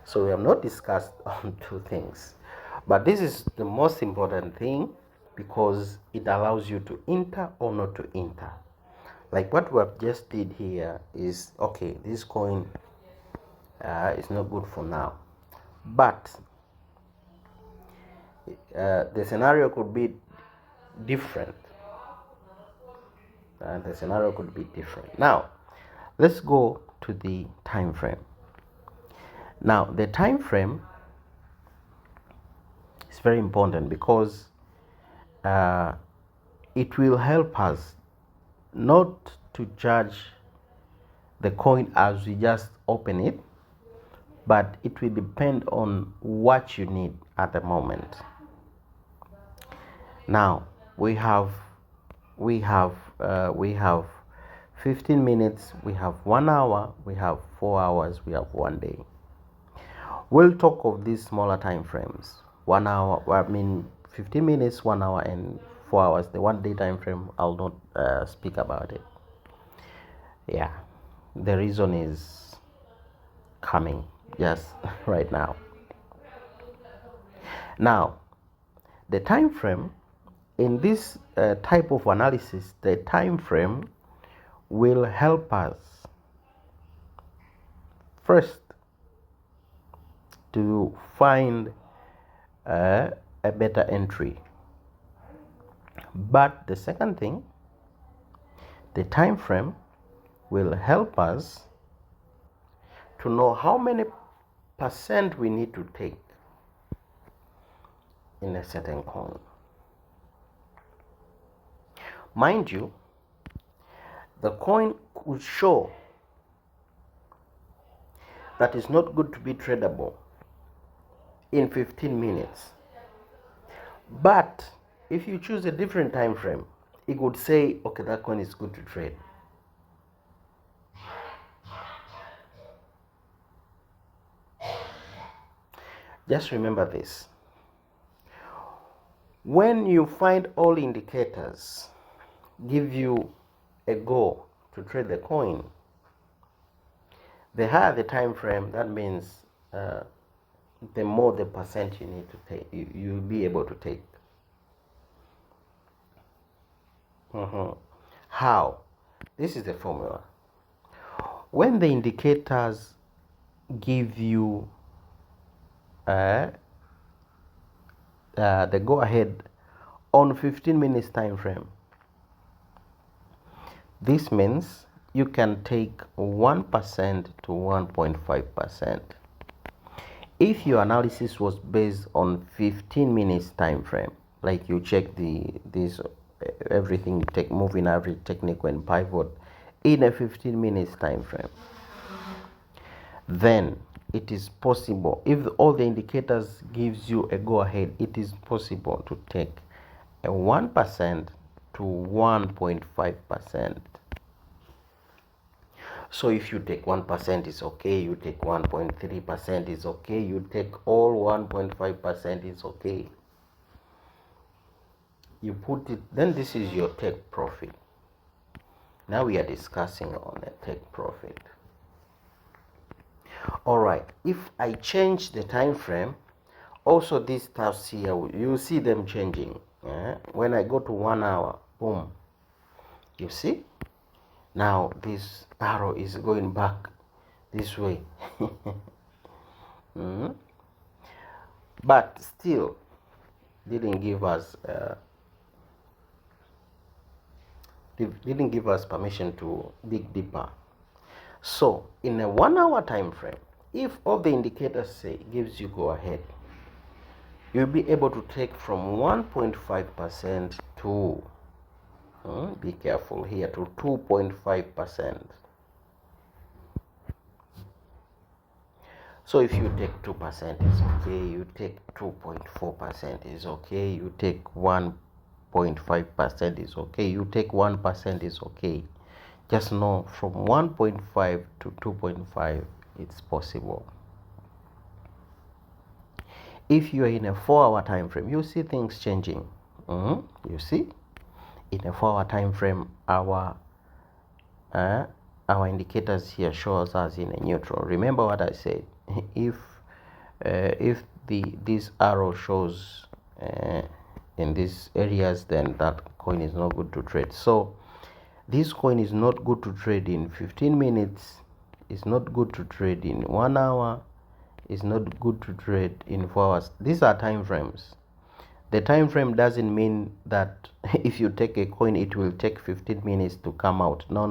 So we have not discussed on two things, but this is the most important thing because it allows you to enter or not to enter. Like what we have just did here is, okay, this coin is not good for now, but the scenario could be different. Now let's go to the time frame. Now the time frame is very important because it will help us not to judge the coin as we just open it, but it will depend on what you need at the moment. Now we have 15 minutes, we have 1 hour, we have 4 hours, we have 1 day. We'll talk of these smaller time frames. 1 hour, 15 minutes, 1 hour, and 4 hours. The 1 day time frame, I'll not speak about it. Yeah, the reason is coming just right now. Now, the time frame in this type of analysis, the time frame will help us first to find a better entry. But the second thing, the time frame will help us to know how many percent we need to take in a certain coin. Mind you, the coin could show that it's not good to be tradable in 15 minutes. But if you choose a different time frame, it would say, okay, that coin is good to trade. Just remember this. When you find all indicators give you a go to trade the coin, the higher the time frame, that means the more the percent you need to take, you'll be able to take. How? This is the formula. When the indicators give you the go ahead on 15 minutes time frame, this means you can take 1% to 1.5%. If your analysis was based on 15 minutes time frame, like you check everything, take moving average, technical, and pivot in a 15 minutes time frame, then it is possible, if all the indicators gives you a go ahead, it is possible to take a 1% to 1.5%. So if you take 1% is okay, you take 1.3% is okay, you take all 1.5% is okay. You put it, then this is your take profit. Now we are discussing on a take profit. All right, if I change the time frame, also these tabs here, you see them changing. When I go to 1 hour, boom, you see now this arrow is going back this way. But still didn't give us permission to dig deeper. So in a 1 hour time frame, if all the indicators say gives you go ahead, you'll be able to take from 1.5% to be careful here, to 2.5%. So if you take 2% is okay, you take 2.4% is okay, you take 1.5% is okay, you take 1% is okay. Just know from 1.5 to 2.5 it's possible. If you are in a 4-hour time frame, you see things changing. You see, in a 4-hour time frame, our indicators here shows us in a neutral. Remember what I said. If this arrow shows in these areas, then that coin is not good to trade. So this coin is not good to trade in 15 minutes. It's not good to trade in 1 hour. It's not good to trade in 4 hours. These are time frames. The time frame doesn't mean that if you take a coin it will take 15 minutes to come out. No.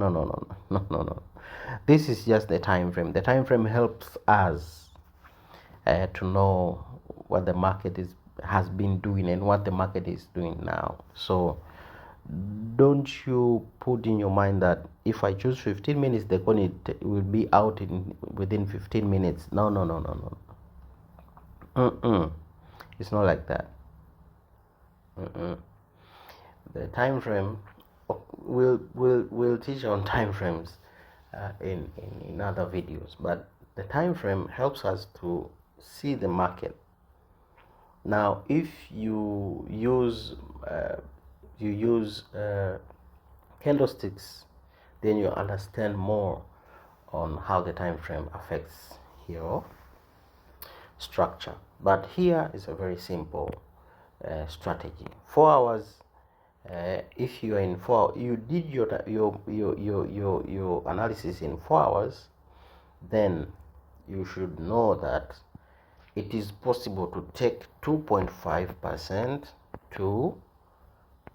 This is just the time frame. The time frame helps us to know what the market has been doing and what the market is doing now. So don't you put in your mind that if I choose 15 minutes the coin it will be out within 15 minutes. No. It's not like that. The time frame, we'll teach on time frames in other videos, but the time frame helps us to see the market. Now if you use candlesticks, then you understand more on how the time frame affects your structure. But here is a very simple strategy. 4 hours. If you are in 4, you did your analysis in 4 hours, then you should know that it is possible to take 2.5% to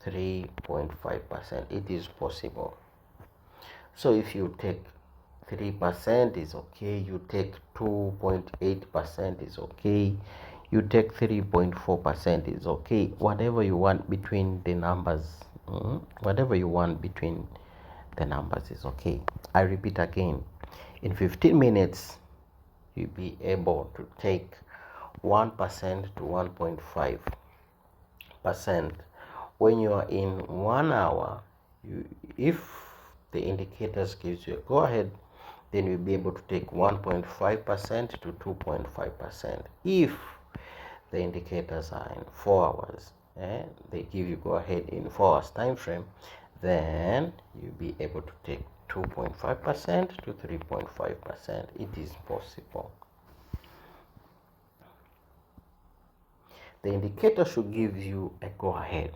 3.5%. It is possible. So if you take 3% is okay, you take 2.8% is okay, you take 3.4% is okay. Whatever you want between the numbers, whatever you want between the numbers is okay. I repeat again, in 15 minutes you'll be able to take 1% to 1.5%. When you are in 1 hour, if the indicators gives you a go ahead, then you'll be able to take 1.5% to 2.5%. If the indicators are in 4 hours, they give you go ahead in 4 hours time frame, then you'll be able to take 2.5% to 3.5%. It is possible. The indicator should give you a go ahead.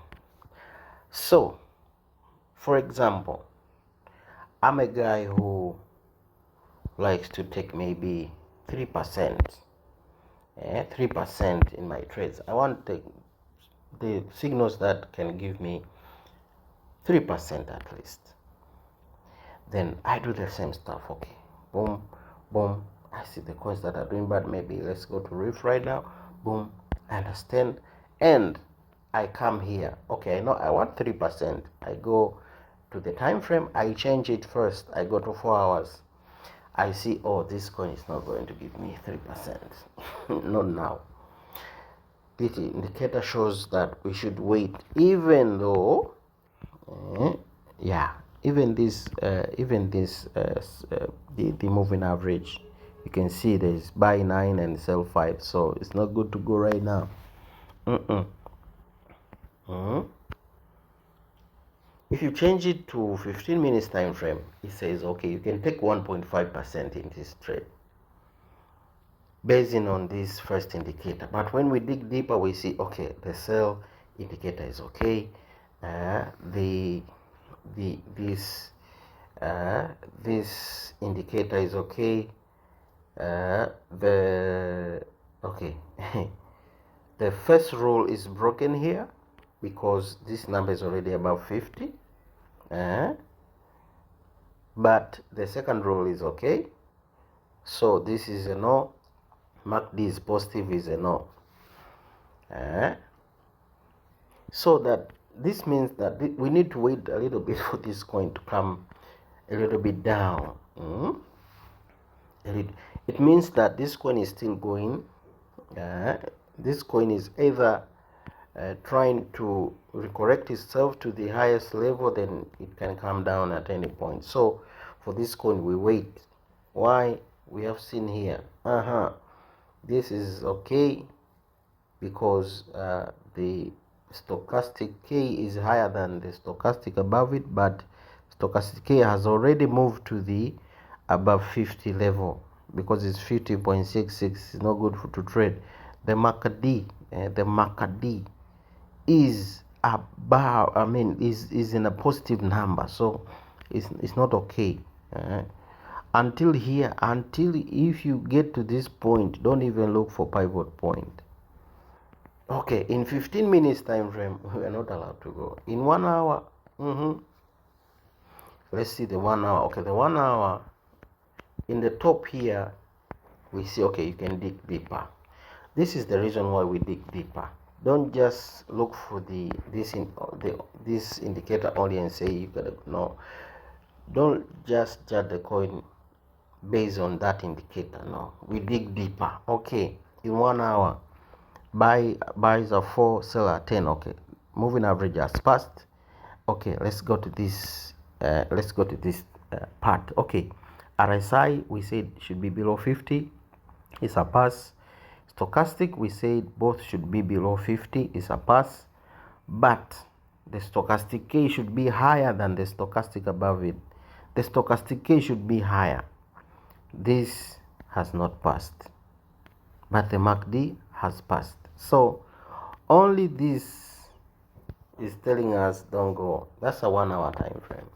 So for example, I'm a guy who likes to take maybe 3%, 3% in my trades. I want the signals that can give me 3% at least. Then I do the same stuff. Okay, boom, boom. I see the coins that are doing bad. Maybe let's go to Riff right now. Boom, I understand. And I come here. Okay, I know I want 3%. I go to the time frame. I change it first. I go to 4 hours. I see, oh, this coin is not going to give me 3%. Not now. This indicator shows that we should wait, even though, even this, the moving average, you can see there's buy 9 and sell 5, so it's not good to go right now. If you change it to 15 minutes time frame, it says okay, you can take 1.5% in this trade based on this first indicator. But when we dig deeper, we see okay, the sell indicator is okay, this indicator is okay, the first rule is broken here because this number is already above 50, but the second rule is okay. So this is a no. Mark this positive is a no. So that this means that we need to wait a little bit for this coin to come a little bit down. It means that this coin is still going. This coin is either trying to recorrect itself to the highest level, then it can come down at any point. So for this coin, we wait. Why? We have seen here. This is okay because the stochastic K is higher than the stochastic above it, but stochastic K has already moved to the above 50 level because it's 50.66. It's not good to trade. The MACD, is above, is in a positive number, so it's not okay. Until here, until if you get to this point, don't even look for pivot point. Okay, in 15 minutes time frame, we are not allowed to go. In 1 hour, let's see the 1 hour. Okay, the 1 hour, in the top here, we see, okay, you can dig deeper. This is the reason why we dig deeper. Don't just look for this indicator only and say you gotta no. Don't just judge the coin based on that indicator. No, we dig deeper. Okay, in 1 hour, buys are 4, sell are 10. Okay, moving average has passed. Okay, let's go to this. Part. Okay, RSI we said should be below 50. It's a pass. Stochastic, we said both should be below 50, is a pass, but the stochastic K should be higher than the stochastic above it. The stochastic K should be higher. This has not passed, but the MACD has passed. So only this is telling us don't go. That's a 1 hour time frame.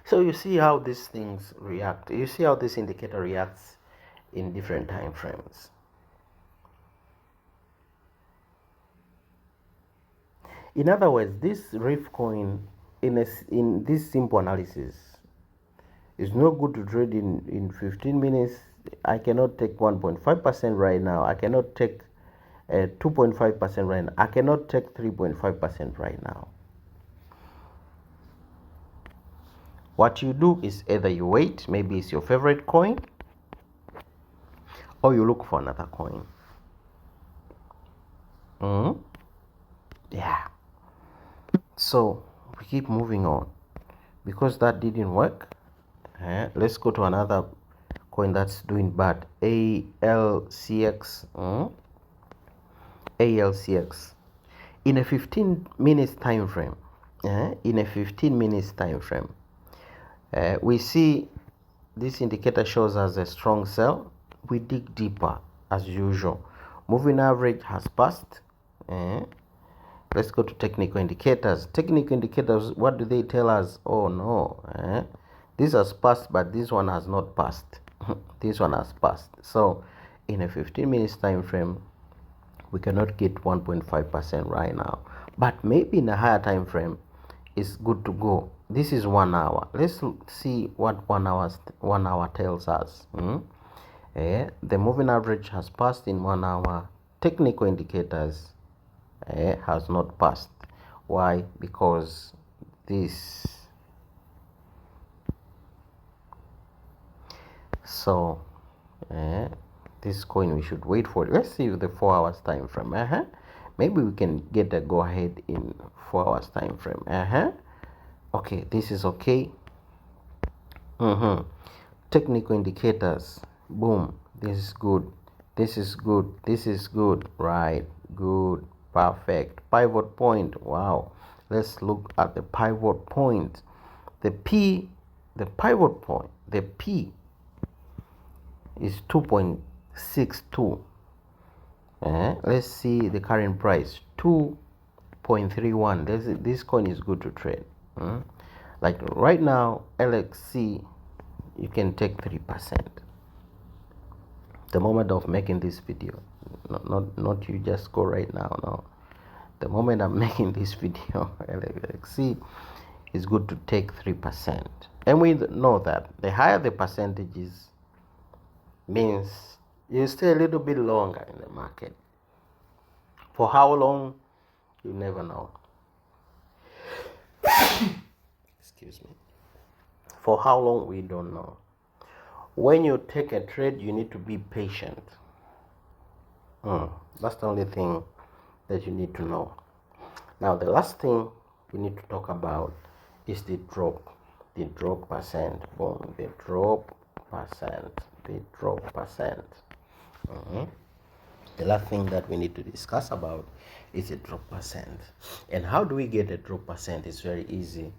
So you see how these things react. You see how this indicator reacts in different time frames. In other words, this Reef coin in this simple analysis is no good to trade in 15 minutes. I cannot take 1.5% right now. I cannot take 2.5% right now. I cannot take 3.5% right now. What you do is either you wait, maybe it's your favorite coin, or you look for another coin. Yeah. So we keep moving on because that didn't work. Let's go to another coin that's doing bad. ALCX. ALCX in a 15 minutes time frame. We see this indicator shows us a strong sell. We dig deeper as usual. Moving average has passed. Let's go to technical indicators. Technical indicators, what do they tell us? Oh no, this has passed, but this one has not passed. This one has passed. So in a 15 minutes time frame, we cannot get 1.5% right now, but maybe in a higher time frame it's good to go. This is 1 hour. Let's see what 1 hour tells us. The moving average has passed in 1 hour. Technical indicators has not passed. Why? Because this. So this coin we should wait for it. Let's see the 4 hours time frame. Maybe we can get a go ahead in 4 hours time frame. Okay, this is okay. Technical indicators, boom, this is good, this is good, this is good, right? Good, perfect. Pivot point, wow. Let's look at the pivot point. The pivot point, the P is 2.62. Let's see the current price, 2.31. This coin is good to trade. Like right now, LXC, you can take 3%. The moment of making this video, not you just go right now. No, the moment I'm making this video, LXC is good to take 3%. And we know that the higher the percentages means you stay a little bit longer in the market. For how long, you never know. Excuse me. For how long, we don't know. When you take a trade, you need to be patient. That's the only thing that you need to know. Now, the last thing we need to talk about is the drop percent. Boom, the drop percent. The last thing that we need to discuss about is the drop percent. And how do we get a drop percent? It's very easy.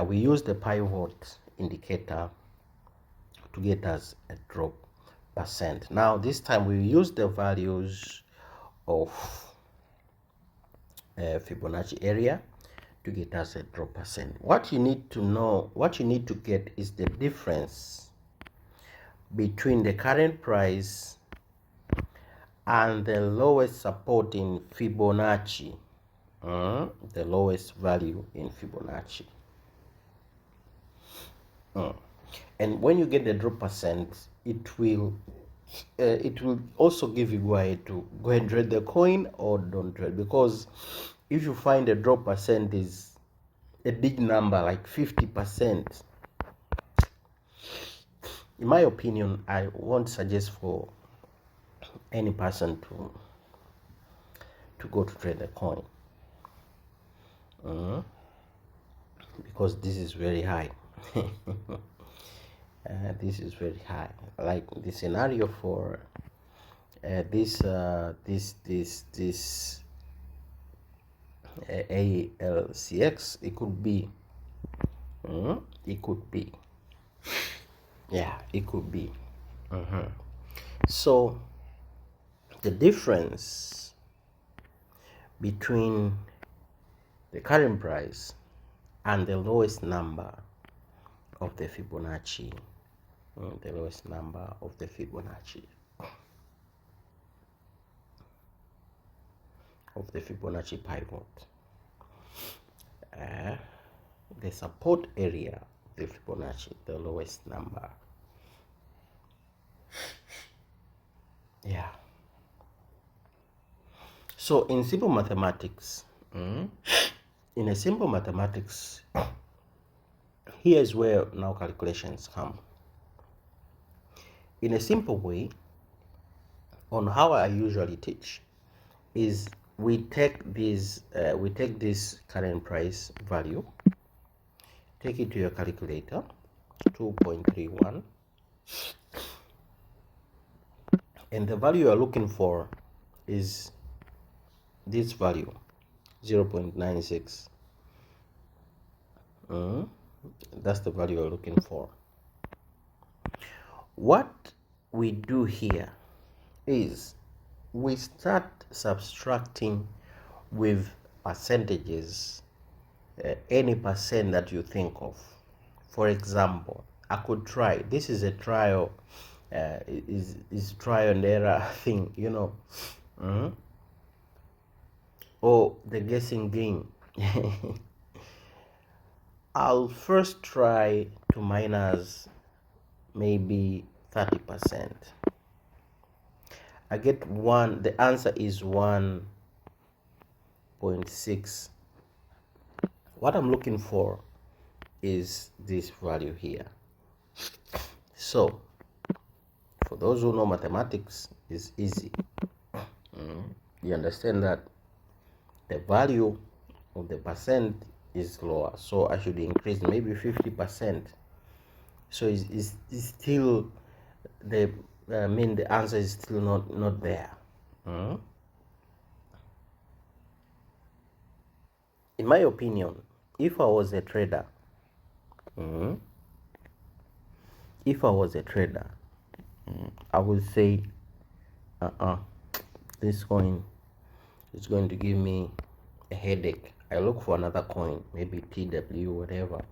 We use the pivot indicator to get us a drop percent. Now, this time we use the values of Fibonacci area to get us a drop percent. What you need to know, what you need to get is the difference between the current price and the lowest support in Fibonacci, the lowest value in Fibonacci. And when you get the drop percent, it will also give you way to go and trade the coin or don't trade, because if you find the drop percent is a big number like 50%, in my opinion, I won't suggest for any person to go to trade the coin, because this is very high. This is very high. Like the scenario for this ALCX, it could be yeah, it could be. So the difference between the current price and the lowest number of the Fibonacci, the lowest number of the Fibonacci pivot, the support area of the Fibonacci, the lowest number. Yeah. So in simple mathematics, here's where now calculations come. In a simple way, on how I usually teach, is we take this current price value, take it to your calculator, 2.31, and the value you're looking for is this value, 0.96. That's the value you're looking for. What we do here is we start subtracting with percentages, any percent that you think of. For example, I could try, this is a trial, is trial and error thing, you know, or the guessing game. I'll first try to minus maybe 30%. I get one, the answer is 1.6. What I'm looking for is this value here. So for those who know mathematics, is easy. You understand that the value of the percent is lower, so I should increase maybe 50%. So it's still the the answer is still not there. In my opinion, if I was a trader, I would say this coin is going to give me a headache. I look for another coin, maybe TW whatever.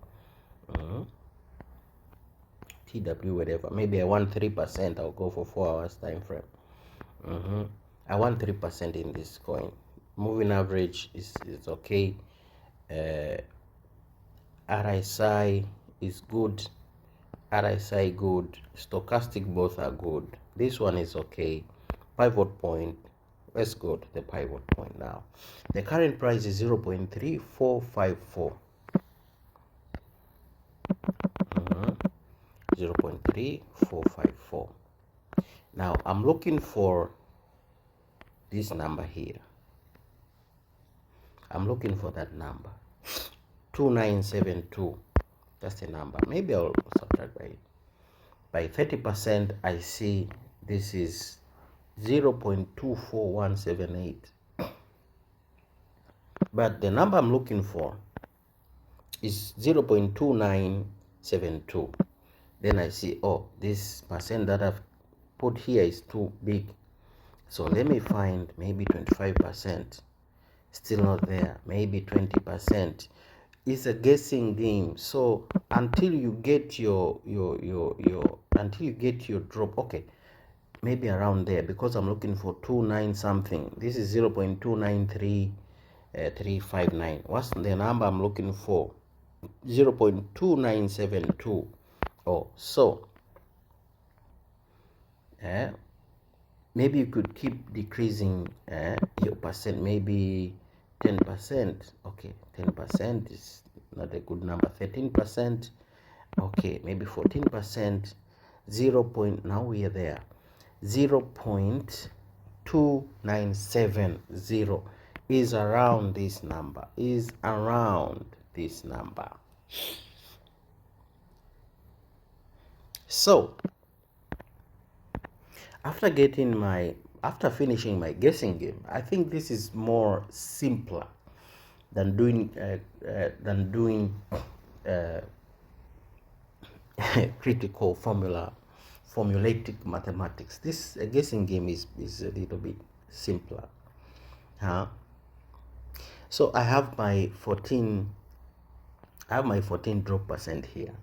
TW whatever. Maybe I want 3%. I'll go for 4 hours time frame. I want 3% in this coin. Moving average is okay. RSI is good. RSI good. Stochastic both are good. This one is okay. Pivot point. Let's go to the pivot point now. The current price is 0.3454. 0.3454. Now I'm looking for this number here. I'm looking for that number 2972. That's the number. Maybe I'll subtract by 30%. I see this is 0.24178, but the number I'm looking for is 0.2972. Then I see, oh, this percent that I've put here is too big, so let me find maybe 25%. Still not there. Maybe 20%. It's a guessing game. So until you get your until you get your drop, okay, maybe around there, because I'm looking for 29 something. This is 0.293359. What's the number I'm looking for? 0.2972. Oh, so maybe you could keep decreasing your percent, maybe 10%. Okay, 10% is not a good number. 13%. Okay, maybe 14%. 0. Now we are there. 0.2970 is around this number. Is around this number. So after finishing my guessing game, I think this is more simpler than doing critical formulatic mathematics. This guessing game is a little bit simpler. So I have my 14 drop percent here.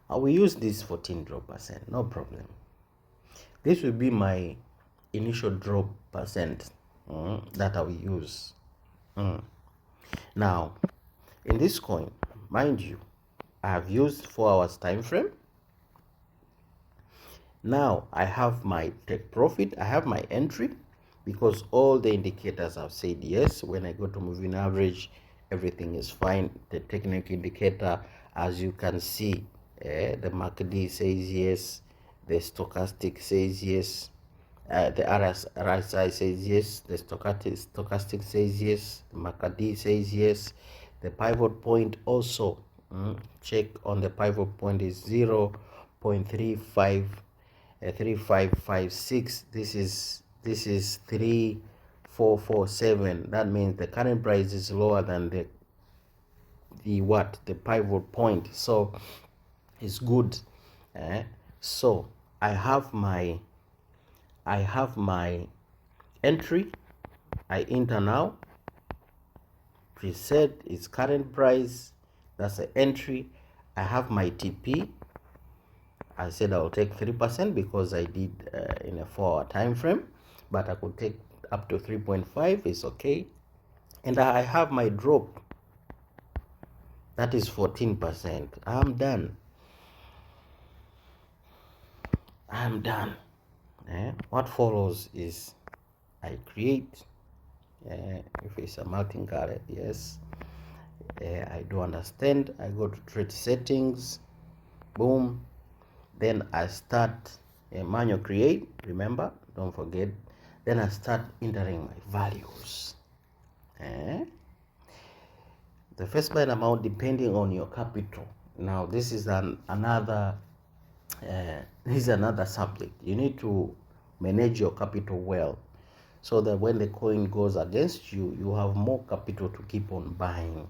I will use this 14 drop percent, no problem. This will be my initial drop percent that I will use. Now, in this coin, mind you, I have used 4 hours time frame. Now I have my take profit. I have my entry, because all the indicators have said yes. When I go to moving average, everything is fine. The technical indicator, as you can see, the MACD says yes, the stochastic says yes, the RSI says yes, the stochastic says yes, the MACD says yes, the pivot point also, check on the pivot point is 0.3556. This is 3447. That means the current price is lower than the pivot point, so it's good. So I have my entry. I enter now. Preset is current price. That's the entry. I have my TP. I said I'll take 3% because I did in a 4 hour time frame, but I could take up to 3.5. It's okay. And I have my drop. That is 14%. I'm done. What follows is I create, if it's a multi-colored, yes, I do understand. I go to trade settings, boom, then I start a manual create, remember, don't forget. Then I start entering my values. The first buy amount depending on your capital. Now this is another subject. You need to manage your capital well, so that when the coin goes against you, you have more capital to keep on buying.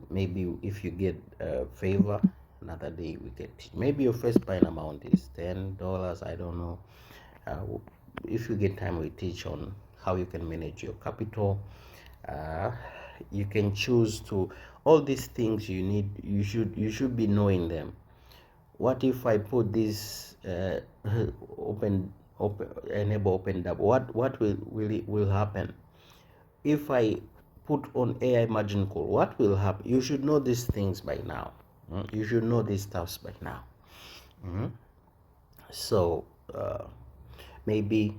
Maybe if you get favor, another day we get, maybe your first buying amount is $10. I don't know. If you get time, we teach on how you can manage your capital. You can choose to, all these things you need, you should be knowing them. What if I put this enable open double? What will happen? If I put on AI margin call, what will happen? You should know these things by now. You should know these stuffs by now. So maybe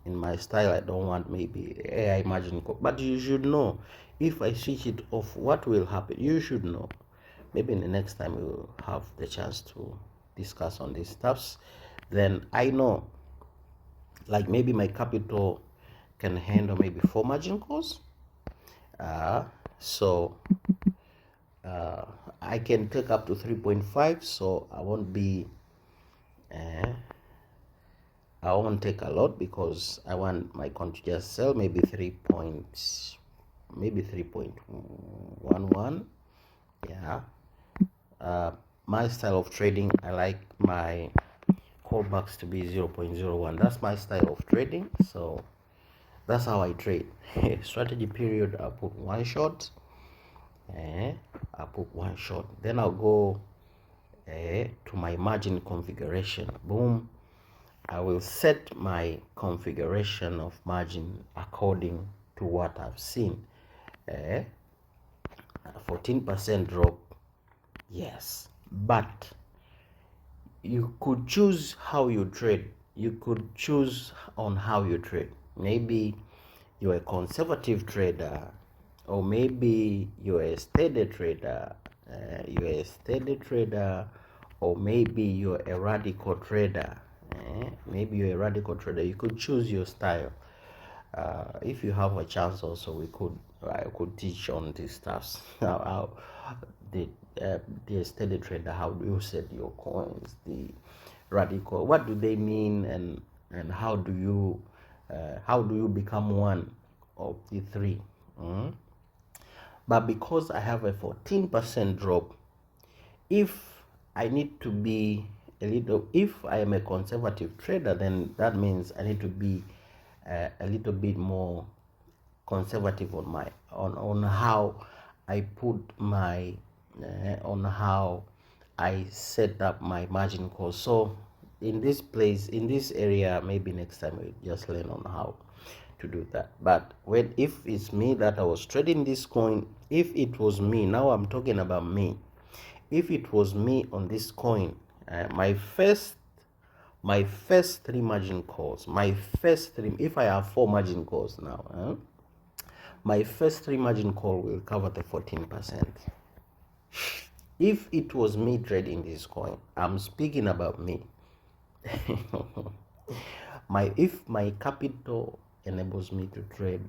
in my style, I don't want maybe AI margin call, but you should know. If I switch it off, what will happen? You should know. maybe in the next time we'll have the chance to discuss on these stuffs. Then I know, like maybe my capital can handle maybe 4 margin calls. So I can take up to 3.5, so I won't take a lot because I want my coin to just sell maybe 3.11. Yeah. My style of trading, I like my callbacks to be 0.01. That's my style of trading, so that's how I trade. Strategy period, I put one shot. Then I'll go to my margin configuration. Boom. I will set my configuration of margin according to what I've seen. 14% drop, yes, but you could choose how you trade. You could choose on how you trade. Maybe you're a conservative trader, or maybe you're a steady trader. Or maybe you're a radical trader. You could choose your style. If you have a chance, also I could teach on these stuffs. How the steady trader, how do you set your coins? The radical, what do they mean, and how do you become one of the three? But because I have a 14% drop, if I need to be if I am a conservative trader, then that means I need to be a little bit more conservative on how I put my on how I set up my margin call. So in this area, maybe next time we just learn on how to do that. But if it's me that I was trading this coin, if it was me, now I'm talking about me. If it was me on this coin, my first 3 margin calls, if I have 4 margin calls now, my first 3 margin call will cover the 14%. If it was me trading this coin, I'm speaking about me. If my capital enables me to trade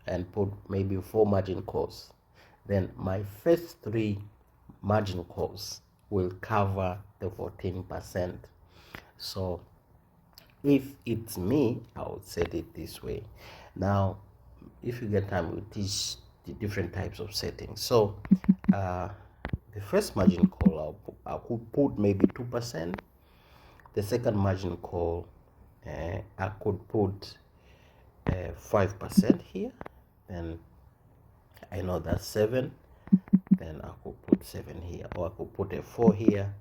and put maybe 4 margin calls, then my first 3 margin calls will cover the 14%. So if it's me, I would set it this way. Now, if you get time, we'll teach the different types of settings. So the first margin call, I could put maybe 2%. The second margin call, I could put 5% here. Then I know that's 7. Then I could put 7 here, or I could put a 4 here.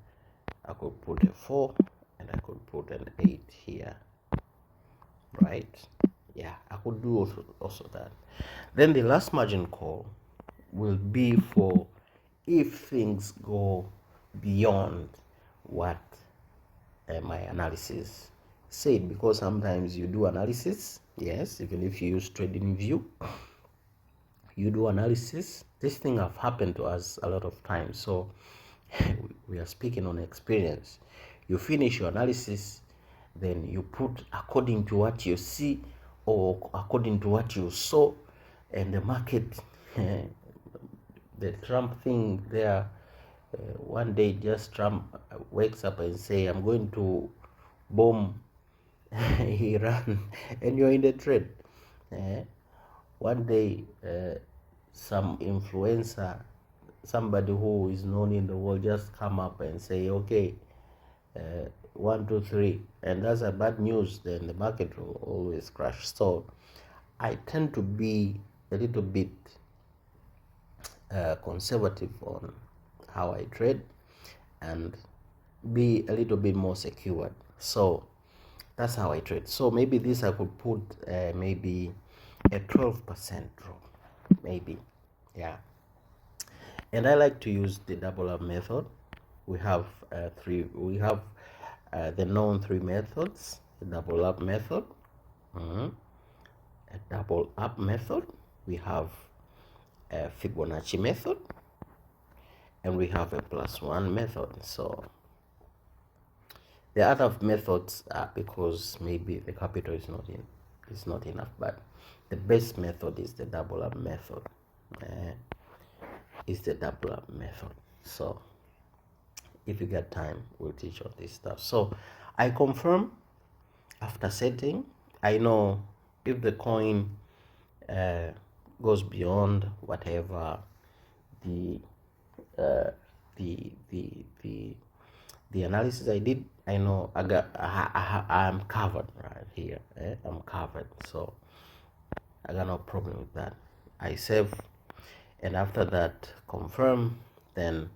I could put a 4, and I could put an 8 here, right? Yeah, I could do also that. Then the last margin call will be for if things go beyond what my analysis said, because sometimes you do analysis, yes, even if you use TradingView, you do analysis. This thing have happened to us a lot of times, so we are speaking on experience. You finish your analysis, then you put according to what you see or according to what you saw, and the market the Trump thing there, one day just Trump wakes up and say, I'm going to bomb Iran, and you're in the trade. One day some influencer, somebody who is known in the world, just come up and say, okay, 1, 2, 3, and that's a bad news, then the market will always crash. So I tend to be a little bit conservative on how I trade and be a little bit more secured. So that's how I trade. So maybe this I could put maybe a 12% drop, maybe, yeah. And I like to use the double up method. We have the known 3 methods: the double up method, a double up method, we have a Fibonacci method, and we have a +1 method. So the other methods are because maybe the capital is not enough, but the best method is the double up method. Uh, is the double up method. So if you get time, we'll teach all this stuff. So I confirm after setting. I know if the coin goes beyond whatever the uh, the analysis I did, I know I'm covered right here. I'm covered, so I got no problem with that. I save, and after that confirm, then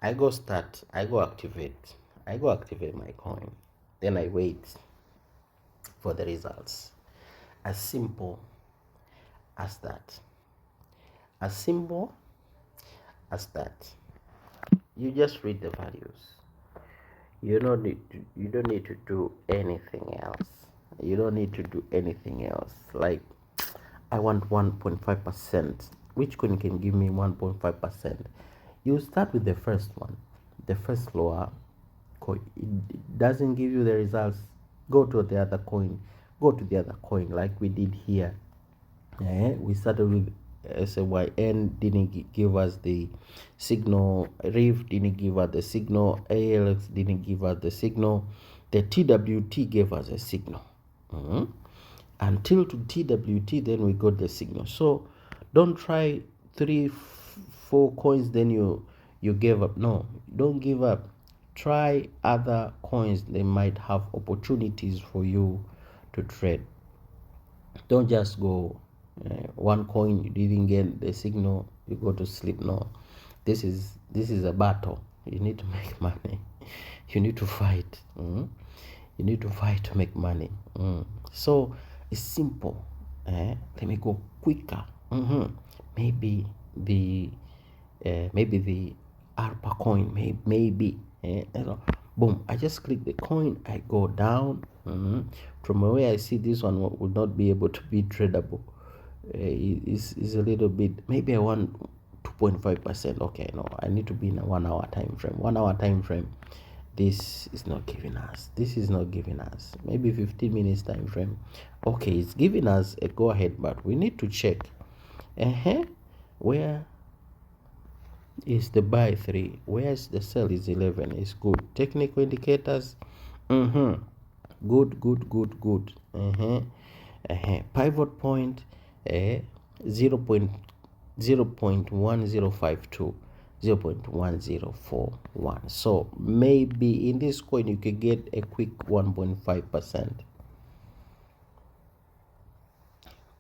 I go activate. I go activate my coin. Then I wait for the results. As simple as that. As simple as that. You just read the values. You don't need to do anything else. You don't need to do anything else. Like, I want 1.5%. Which coin can give me 1.5%? You start with the first one, the first lower coin. It doesn't give you the results. Go to the other coin. Go to the other coin like we did here. We started with SAYN, didn't give us the signal. RIF didn't give us the signal. ALX didn't give us the signal. The TWT gave us a signal. Until to TWT, then we got the signal. So don't try 3-4 coins, then you gave up. No, don't give up. Try other coins. They might have opportunities for you to trade. Don't just go one coin, you didn't get the signal, you go to sleep. No, this is a battle. You need to make money. You need to fight. You need to fight to make money. So it's simple. Let me go quicker. Maybe the ARPA coin, maybe. Boom, I just click the coin, I go down. From where I see this one would not be able to be tradable. It's a little bit, maybe I want 2.5%. Okay, no, I need to be in a 1 hour time frame. 1 hour time frame, this is not giving us. This is not giving us. Maybe 15 minutes time frame. Okay, it's giving us a go ahead, but we need to check. Where is the buy 3? Where's the sell is 11? Is good. Technical indicators, good. Pivot point, 0.1052, 0.1041. So maybe in this coin you can get a quick 1.5%.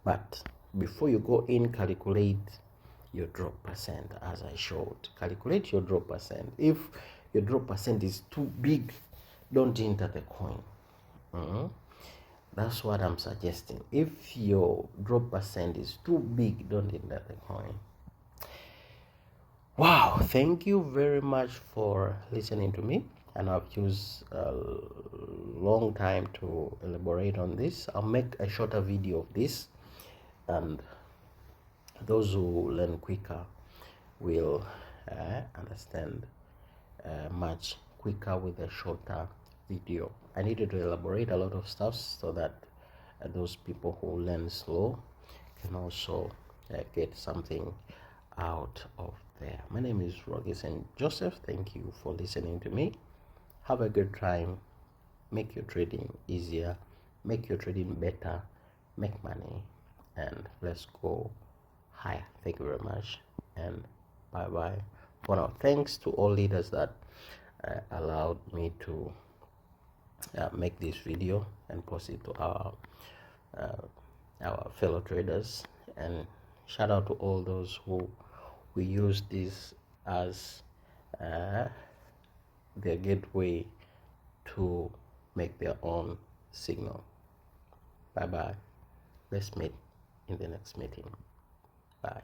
But before you go in, calculate your drop percent. As I showed, calculate your drop percent. If your drop percent is too big, don't enter the coin. That's what I'm suggesting. If your drop percent is too big, don't enter the coin. Wow, thank you very much for listening to me, and I've used a long time to elaborate on this. I'll make a shorter video of this, and those who learn quicker will understand much quicker with a shorter video. I needed to elaborate a lot of stuff so that those people who learn slow can also get something out of there. My name is Rogison Joseph. Thank you for listening to me. Have a good time. Make your trading easier, make your trading better, make money, and let's go higher. Thank you very much, and bye bye for now. Thanks to all leaders that allowed me to make this video and post it to our fellow traders, and shout out to all those who use this as their gateway to make their own signal. Bye bye. Let's meet in the next meeting. Bye.